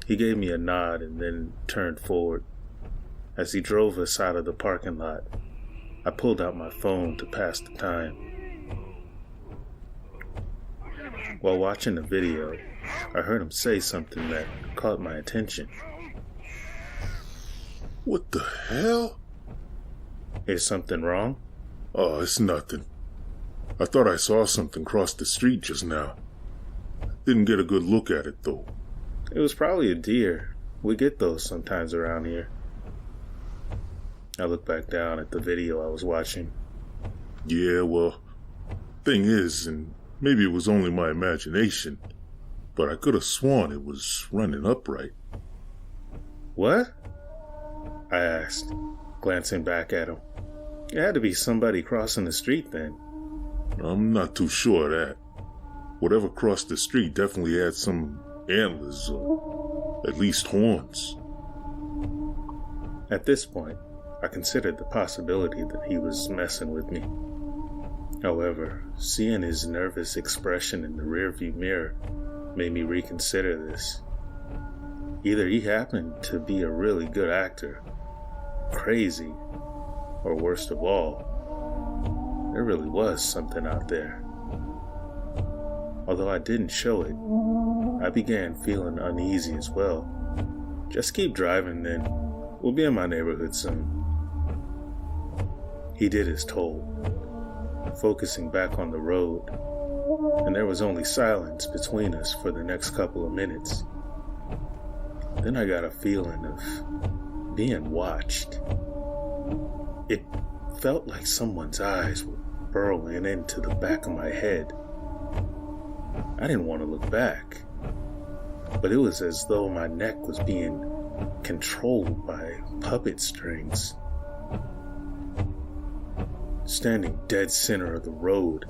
He gave me a nod and then turned forward. As he drove us out of the parking lot, I pulled out my phone to pass the time. While watching the video, I heard him say something that caught my attention. What the hell? Is something wrong? Oh, it's nothing. I thought I saw something cross the street just now. Didn't get a good look at it, though. It was probably a deer. We get those sometimes around here. I looked back down at the video I was watching. Yeah, well, thing is, and maybe it was only my imagination, but I could have sworn it was running upright. What? I asked, glancing back at him. It had to be somebody crossing the street then. I'm not too sure of that. Whatever crossed the street definitely had some antlers, or at least horns. At this point, I considered the possibility that he was messing with me. However, seeing his nervous expression in the rearview mirror made me reconsider this. Either he happened to be a really good actor, crazy, or worst of all, there really was something out there. Although I didn't show it, I began feeling uneasy as well. Just keep driving then. We'll be in my neighborhood soon. He did as told, focusing back on the road, and there was only silence between us for the next couple of minutes. Then I got a feeling of being watched. It felt like someone's eyes were burrowing into the back of my head. I didn't want to look back, but it was as though my neck was being controlled by puppet strings. Standing dead center of the road,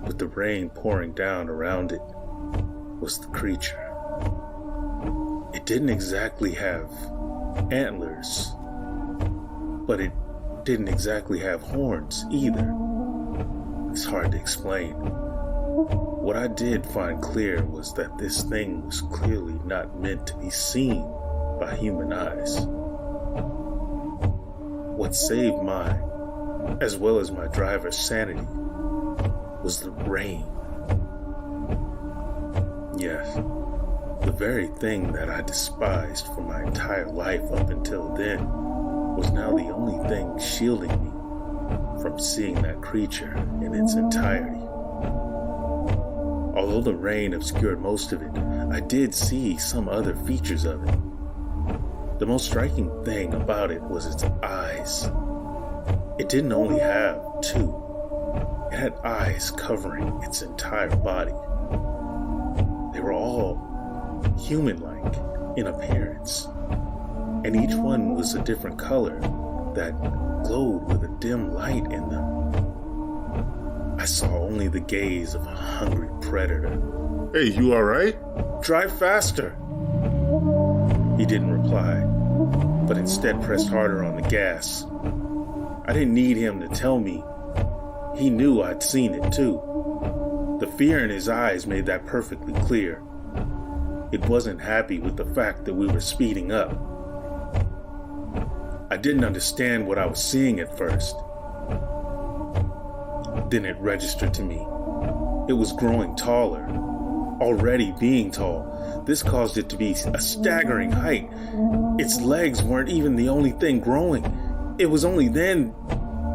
with the rain pouring down around it, was the creature. It didn't exactly have antlers, but it didn't exactly have horns either. It's hard to explain. What I did find clear was that this thing was clearly not meant to be seen by human eyes. What saved mine, as well as my driver's sanity, was the rain. Yes, the very thing that I despised for my entire life up until then was now the only thing shielding me from seeing that creature in its entirety. Although the rain obscured most of it, I did see some other features of it. The most striking thing about it was its eyes. It didn't only have two. It had eyes covering its entire body. They were all human-like in appearance, and each one was a different color that glowed with a dim light in them. I saw only the gaze of a hungry predator. Hey, you alright? Drive faster! He didn't reply, but instead pressed harder on the gas. I didn't need him to tell me. He knew I'd seen it too. The fear in his eyes made that perfectly clear. It wasn't happy with the fact that we were speeding up. I didn't understand what I was seeing at first. Then it registered to me. It was growing taller, already being tall. This caused it to be a staggering height. Its legs weren't even the only thing growing. It was only then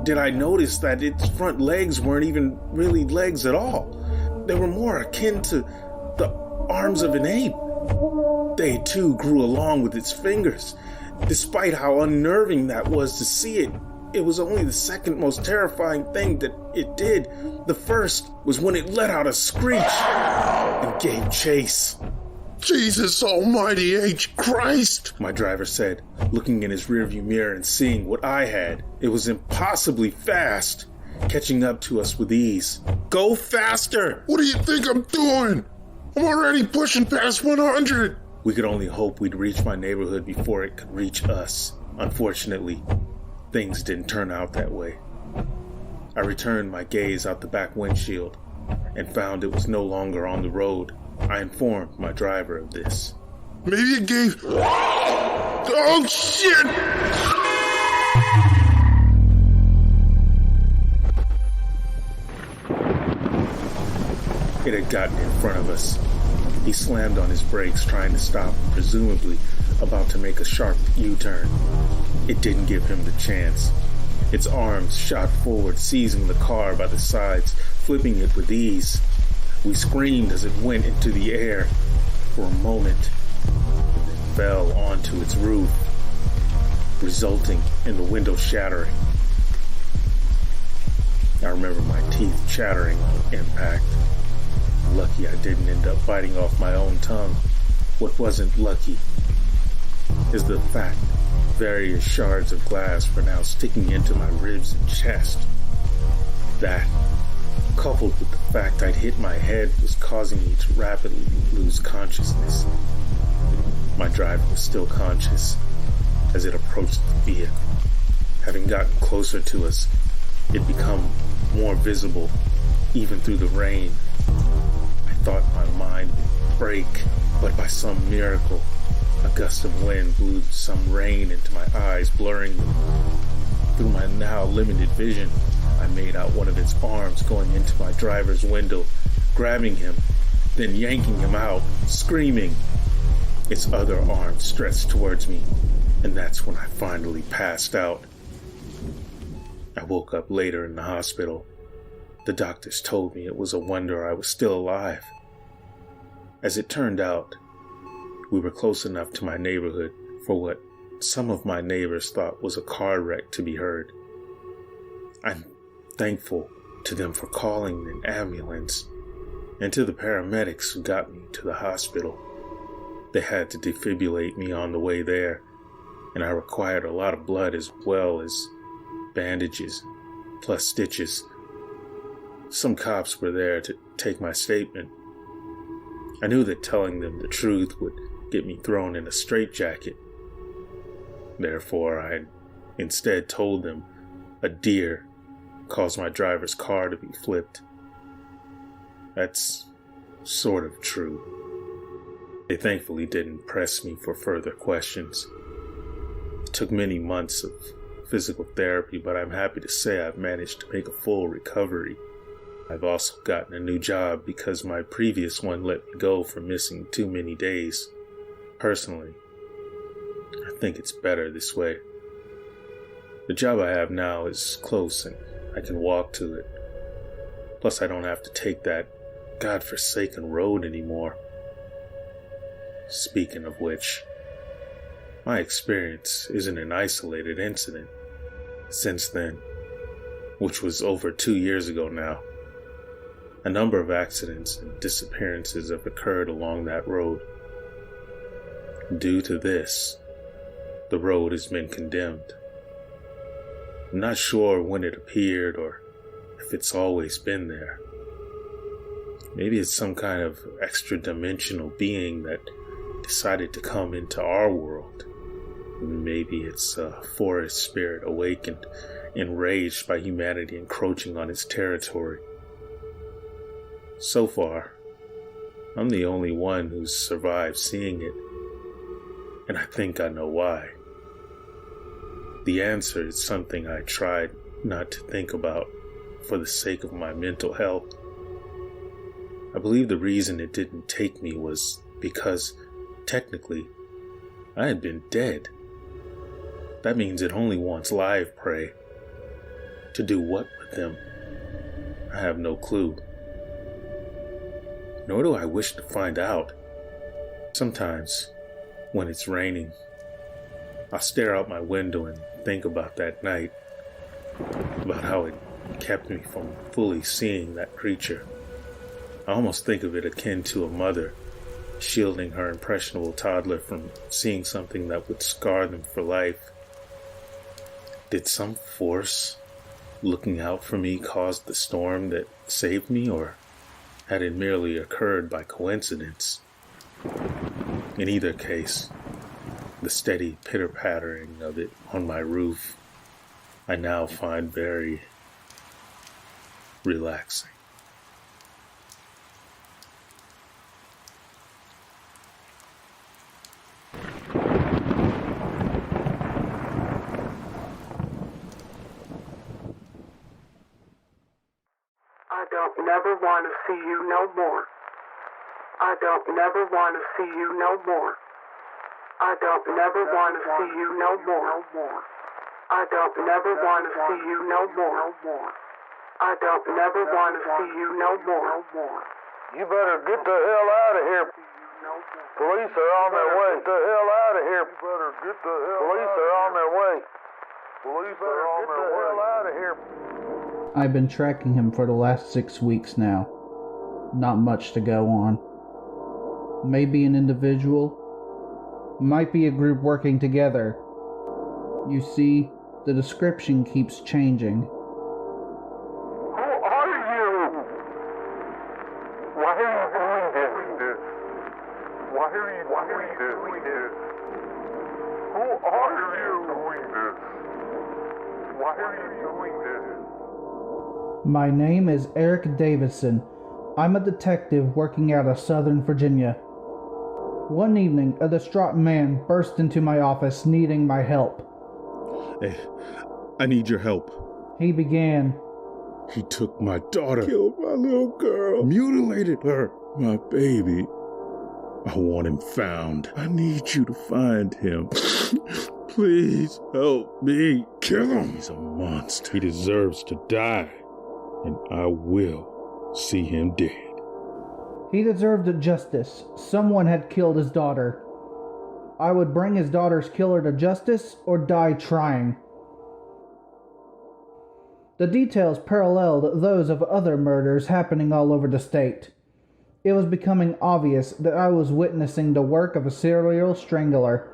did I notice that its front legs weren't even really legs at all. They were more akin to the arms of an ape. They too grew along with its fingers. Despite how unnerving that was to see it, it was only the second most terrifying thing that it did. The first was when it let out a screech and gave chase. Jesus almighty H. Christ, my driver said, looking in his rearview mirror and seeing what I had. It was impossibly fast, catching up to us with ease. Go faster! What do you think I'm doing? I'm already pushing past 100. We could only hope we'd reach my neighborhood before it could reach us. Unfortunately, things didn't turn out that way. I returned my gaze out the back windshield and found it was no longer on the road. I informed my driver of this. Maybe it gave... Oh, shit! It had gotten in front of us. He slammed on his brakes, trying to stop, presumably about to make a sharp U-turn. It didn't give him the chance. Its arms shot forward, seizing the car by the sides, flipping it with ease. We screamed as it went into the air for a moment, and then fell onto its roof, resulting in the window shattering. I remember my teeth chattering on impact. Lucky I didn't end up biting off my own tongue. What wasn't lucky is the fact various shards of glass were now sticking into my ribs and chest. That, coupled with the fact I'd hit my head, was causing me to rapidly lose consciousness. My driver was still conscious as it approached the vehicle. Having gotten closer to us, it became more visible, even through the rain. I thought my mind would break, but by some miracle, a gust of wind blew some rain into my eyes, blurring them. Through my now limited vision, I made out one of its arms going into my driver's window, grabbing him, then yanking him out, screaming. Its other arm stretched towards me, and that's when I finally passed out. I woke up later in the hospital. The doctors told me it was a wonder I was still alive. As it turned out, we were close enough to my neighborhood for what some of my neighbors thought was a car wreck to be heard. I'm thankful to them for calling an ambulance and to the paramedics who got me to the hospital. They had to defibrillate me on the way there, and I required a lot of blood as well as bandages, plus stitches. Some cops were there to take my statement. I knew that telling them the truth would get me thrown in a straitjacket. Therefore, I instead told them a deer caused my driver's car to be flipped. That's sort of true. They thankfully didn't press me for further questions. It took many months of physical therapy, but I'm happy to say I've managed to make a full recovery. I've also gotten a new job because my previous one let me go for missing too many days. Personally, I think it's better this way. The job I have now is close and I can walk to it. Plus, I don't have to take that godforsaken road anymore. Speaking of which, my experience isn't an isolated incident. Since then, which was over 2 years ago now, a number of accidents and disappearances have occurred along that road. Due to this, the road has been condemned. I'm not sure when it appeared or if it's always been there. Maybe it's some kind of extra-dimensional being that decided to come into our world. Maybe it's a forest spirit awakened, enraged by humanity encroaching on its territory. So far, I'm the only one who's survived seeing it, and I think I know why. The answer is something I tried not to think about for the sake of my mental health. I believe the reason it didn't take me was because, technically, I had been dead. That means it only wants live prey. To do what with them? I have no clue. Nor do I wish to find out. Sometimes, when it's raining, I'll stare out my window and think about that night about how it kept me from fully seeing that creature. I almost think of it akin to a mother shielding her impressionable toddler from seeing something that would scar them for life. Did some force looking out for me cause the storm that saved me, or had it merely occurred by coincidence? In either case, the steady pitter-pattering of it on my roof I now find very relaxing. I don't never want to see you no more. I don't never want to see you no more. I don't never want to see you no more. I don't never want to see you no more. I don't never want to see you no more. You better get the hell out of here. Police are on their way. Get the hell out of here. Police are on their way. Police are on their way. Get the hell out of here. I've been tracking him for the last 6 weeks now. Not much to go on. Maybe an individual. Might be a group working together. You see, the description keeps changing. Who are you? Why are you doing this? Why are you doing this? Who are you doing this? Why are you doing this? My name is Eric Davison. I'm a detective working out of Southern Virginia. One evening, a distraught man burst into my office needing my help. Hey, I need your help. He began. He took my daughter, killed my little girl, mutilated her, my baby. I want him found. I need you to find him. Please help me. Kill him. He's a monster. He deserves to die. And I will see him dead. He deserved justice. Someone had killed his daughter. I would bring his daughter's killer to justice or die trying. The details paralleled those of other murders happening all over the state. It was becoming obvious that I was witnessing the work of a serial strangler.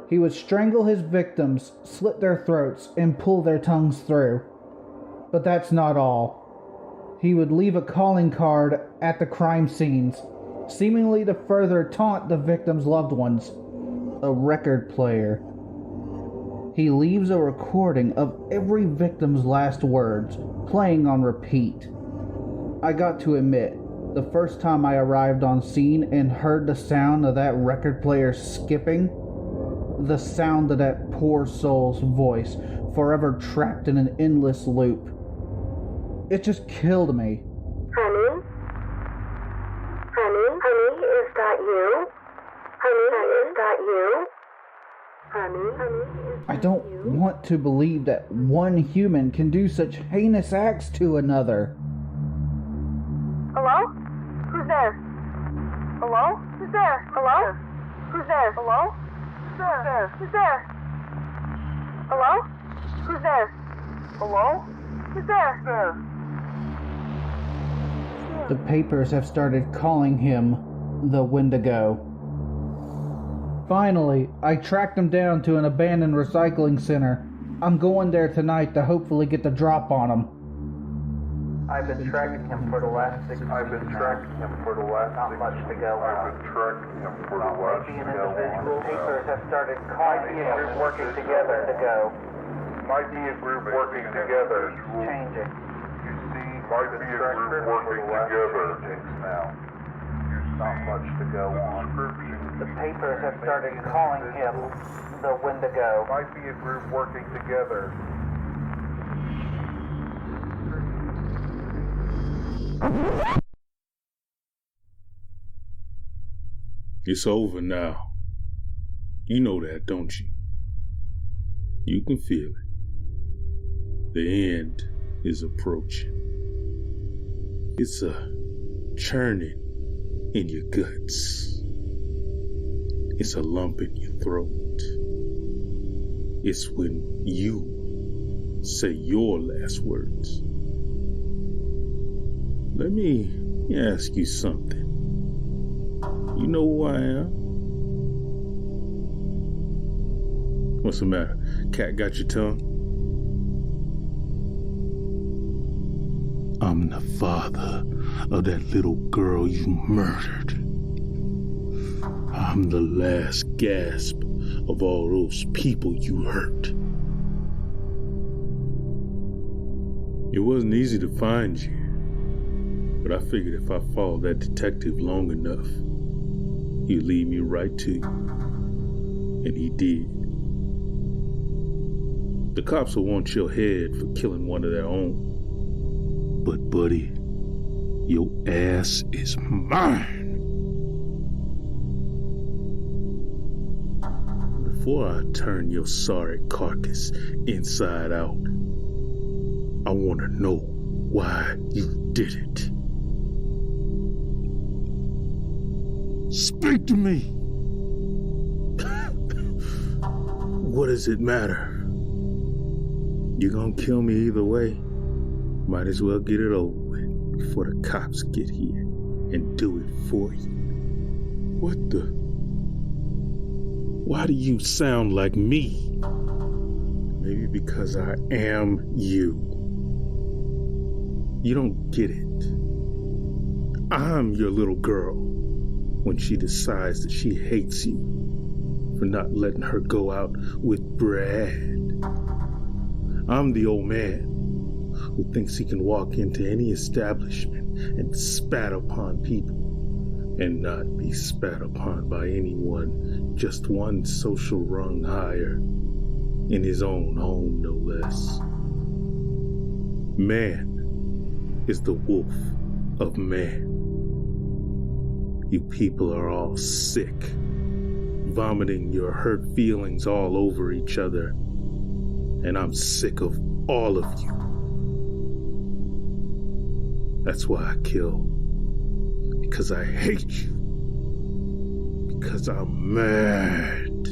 He would strangle his victims, slit their throats, and pull their tongues through. But that's not all. He would leave a calling card at the crime scenes, seemingly to further taunt the victims' loved ones. A record player. He leaves a recording of every victim's last words, playing on repeat. I got to admit, the first time I arrived on scene and heard the sound of that record player skipping, the sound of that poor soul's voice, forever trapped in an endless loop, it just killed me. Honey? Honey? Honey, is that you? Honey, is that you? Honey? Honey, I don't want to believe that one human can do such heinous acts to another. Hello? Who's there? Hello? Who's there? Hello? Who's there? Hello? Who's there? Who's there? Hello? Who's there? Hello? Who's there? Who's there? The papers have started calling him the Wendigo. Finally, I tracked him down to an abandoned recycling center. I'm going there tonight to hopefully get the drop on him. I've been tracking him for the last 6 weeks. Not much to go on. Maybe an individual. Papers have started calling him. Might be a group working together to go. Might be a group working together. Changing. You see, might be a group working together. Now. Not much to go on. The papers have started calling him the Wendigo. Might be a group working together. It's over now. You know that, don't you? You can feel it. The end is approaching. It's a churning in your guts. It's a lump in your throat. It's when you say your last words. Let me ask you something. You know who I am? What's the matter? Cat got your tongue? I'm the father of that little girl you murdered. I'm the last gasp of all those people you hurt. It wasn't easy to find you, but I figured if I followed that detective long enough, he'd lead me right to you. And he did. The cops will want your head for killing one of their own. But buddy, your ass is mine. Before I turn your sorry carcass inside out, I want to know why you did it. Speak to me. What does it matter? You're gonna kill me either way. Might as well get it over with before the cops get here and do it for you. What the? Why do you sound like me? Maybe because I am you. You don't get it. I'm your little girl when she decides that she hates you for not letting her go out with Brad. I'm the old man who thinks he can walk into any establishment and spat upon people and not be spat upon by anyone just one social rung higher, in his own home no less. Man is the wolf of man. You people are all sick, vomiting your hurt feelings all over each other, and I'm sick of all of you. That's why I kill. Because I hate you. Because I'm mad.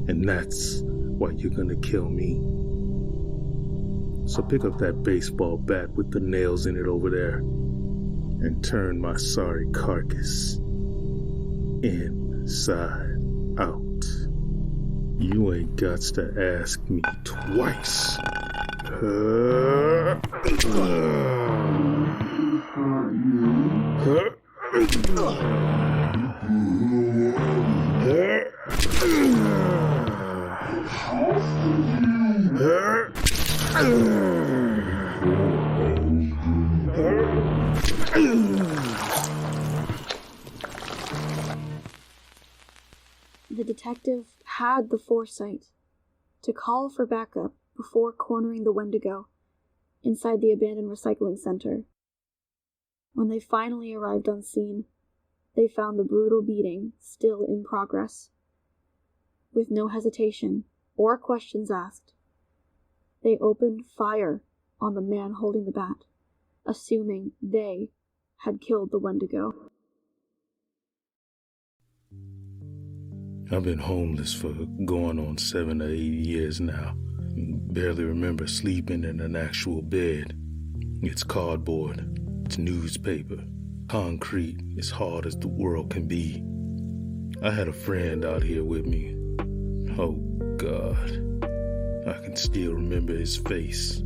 And that's why you're gonna kill me. So pick up that baseball bat with the nails in it over there and turn my sorry carcass inside out. You ain't gots to ask me twice. The detective had the foresight to call for backup before cornering the Wendigo inside the abandoned recycling center. When they finally arrived on scene, they found the brutal beating still in progress. With no hesitation or questions asked, they opened fire on the man holding the bat, assuming they had killed the Wendigo. I've been homeless for going on 7 or 8 years now. Barely remember sleeping in an actual bed. It's cardboard. It's newspaper. Concrete, as hard as the world can be. I had a friend out here with me. Oh, God. I can still remember his face.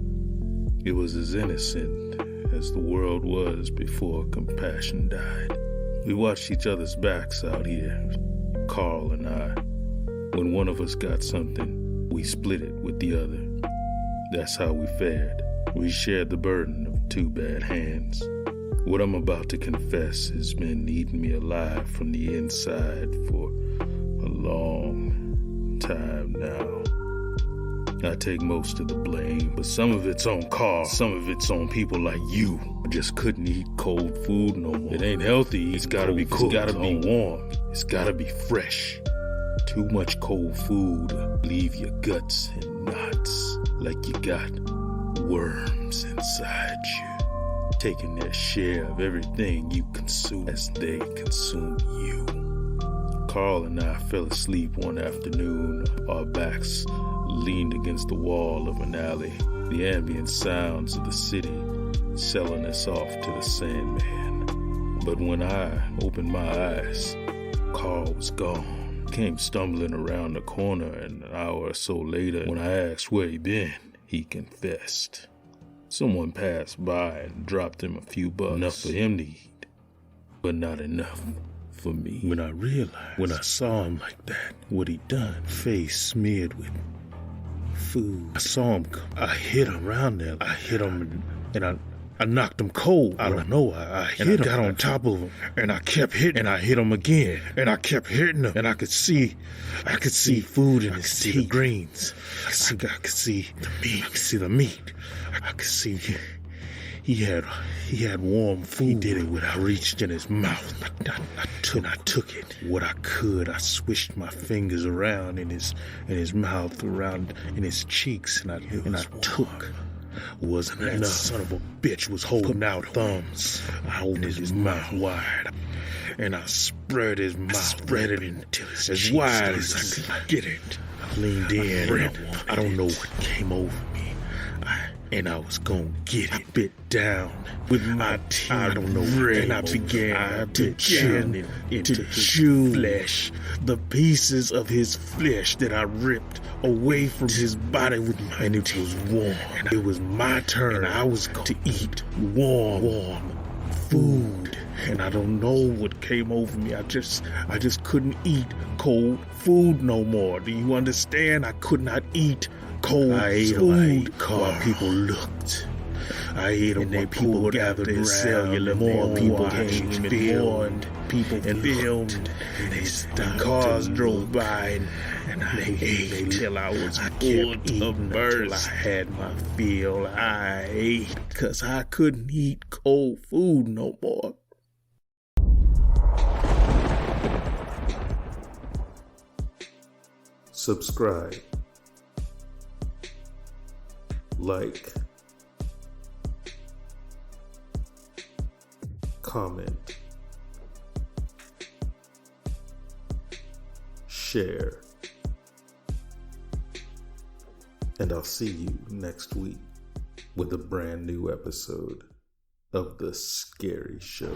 It was as innocent as the world was before compassion died. We watched each other's backs out here, Carl and I. When one of us got something, we split it with the other. That's how we fared. We shared the burden of 2 bad hands. What I'm about to confess has been eating me alive from the inside for a long time now. I take most of the blame, but some of it's on Carl, some of it's on people like you. I just couldn't eat cold food no more. It ain't healthy. It's gotta be cooked. It's gotta be warm. It's gotta be fresh. Too much cold food leave your guts in knots, like you got worms inside you, taking their share of everything you consume as they consume you. Carl and I fell asleep one afternoon, our backs leaned against the wall of an alley, the ambient sounds of the city selling us off to the Sandman. But when I opened my eyes, Carl was gone. Came stumbling around the corner, and an hour or so later, when I asked where he'd been, he confessed. Someone passed by and dropped him a few bucks, enough for him to eat, but not enough for me. When I saw him like that, what he'd done, face smeared with food. I saw him come. I hit him around there. I hit him and I knocked him cold. I don't know. I hit him. I got on top of him and I kept hitting. And I hit him again and I kept hitting him. And I could see food in his teeth. The greens. I could see the meat. I could see the meat. I could see he had warm food. He did it when I reached in his mouth. I took it. What I could. I swished my fingers around in his mouth, around in his cheeks, and I took. Wasn't enough. Son of a bitch was holding out thumbs. I opened his mouth wide, and I spread his mouth. Spread it until it's as wide as I could get it. I leaned in. I don't know what came over me. And I was gonna get it. I bit down with my teeth. I don't know. And I began to chew flesh, the pieces of his flesh that I ripped away from his body with my. And it was warm. And it was my turn. And I was going to eat warm food. And I don't know what came over me. I just couldn't eat cold food no more. Do you understand? I could not eat cold food while people looked. I ate them while people gathered around. Cellular more people came and filmed. People filmed. And cars drove by and I ate till I was full to burst. I had my fill. I ate because I couldn't eat cold food no more. Subscribe. Like, comment, share, and I'll see you next week with a brand new episode of The Scary Show.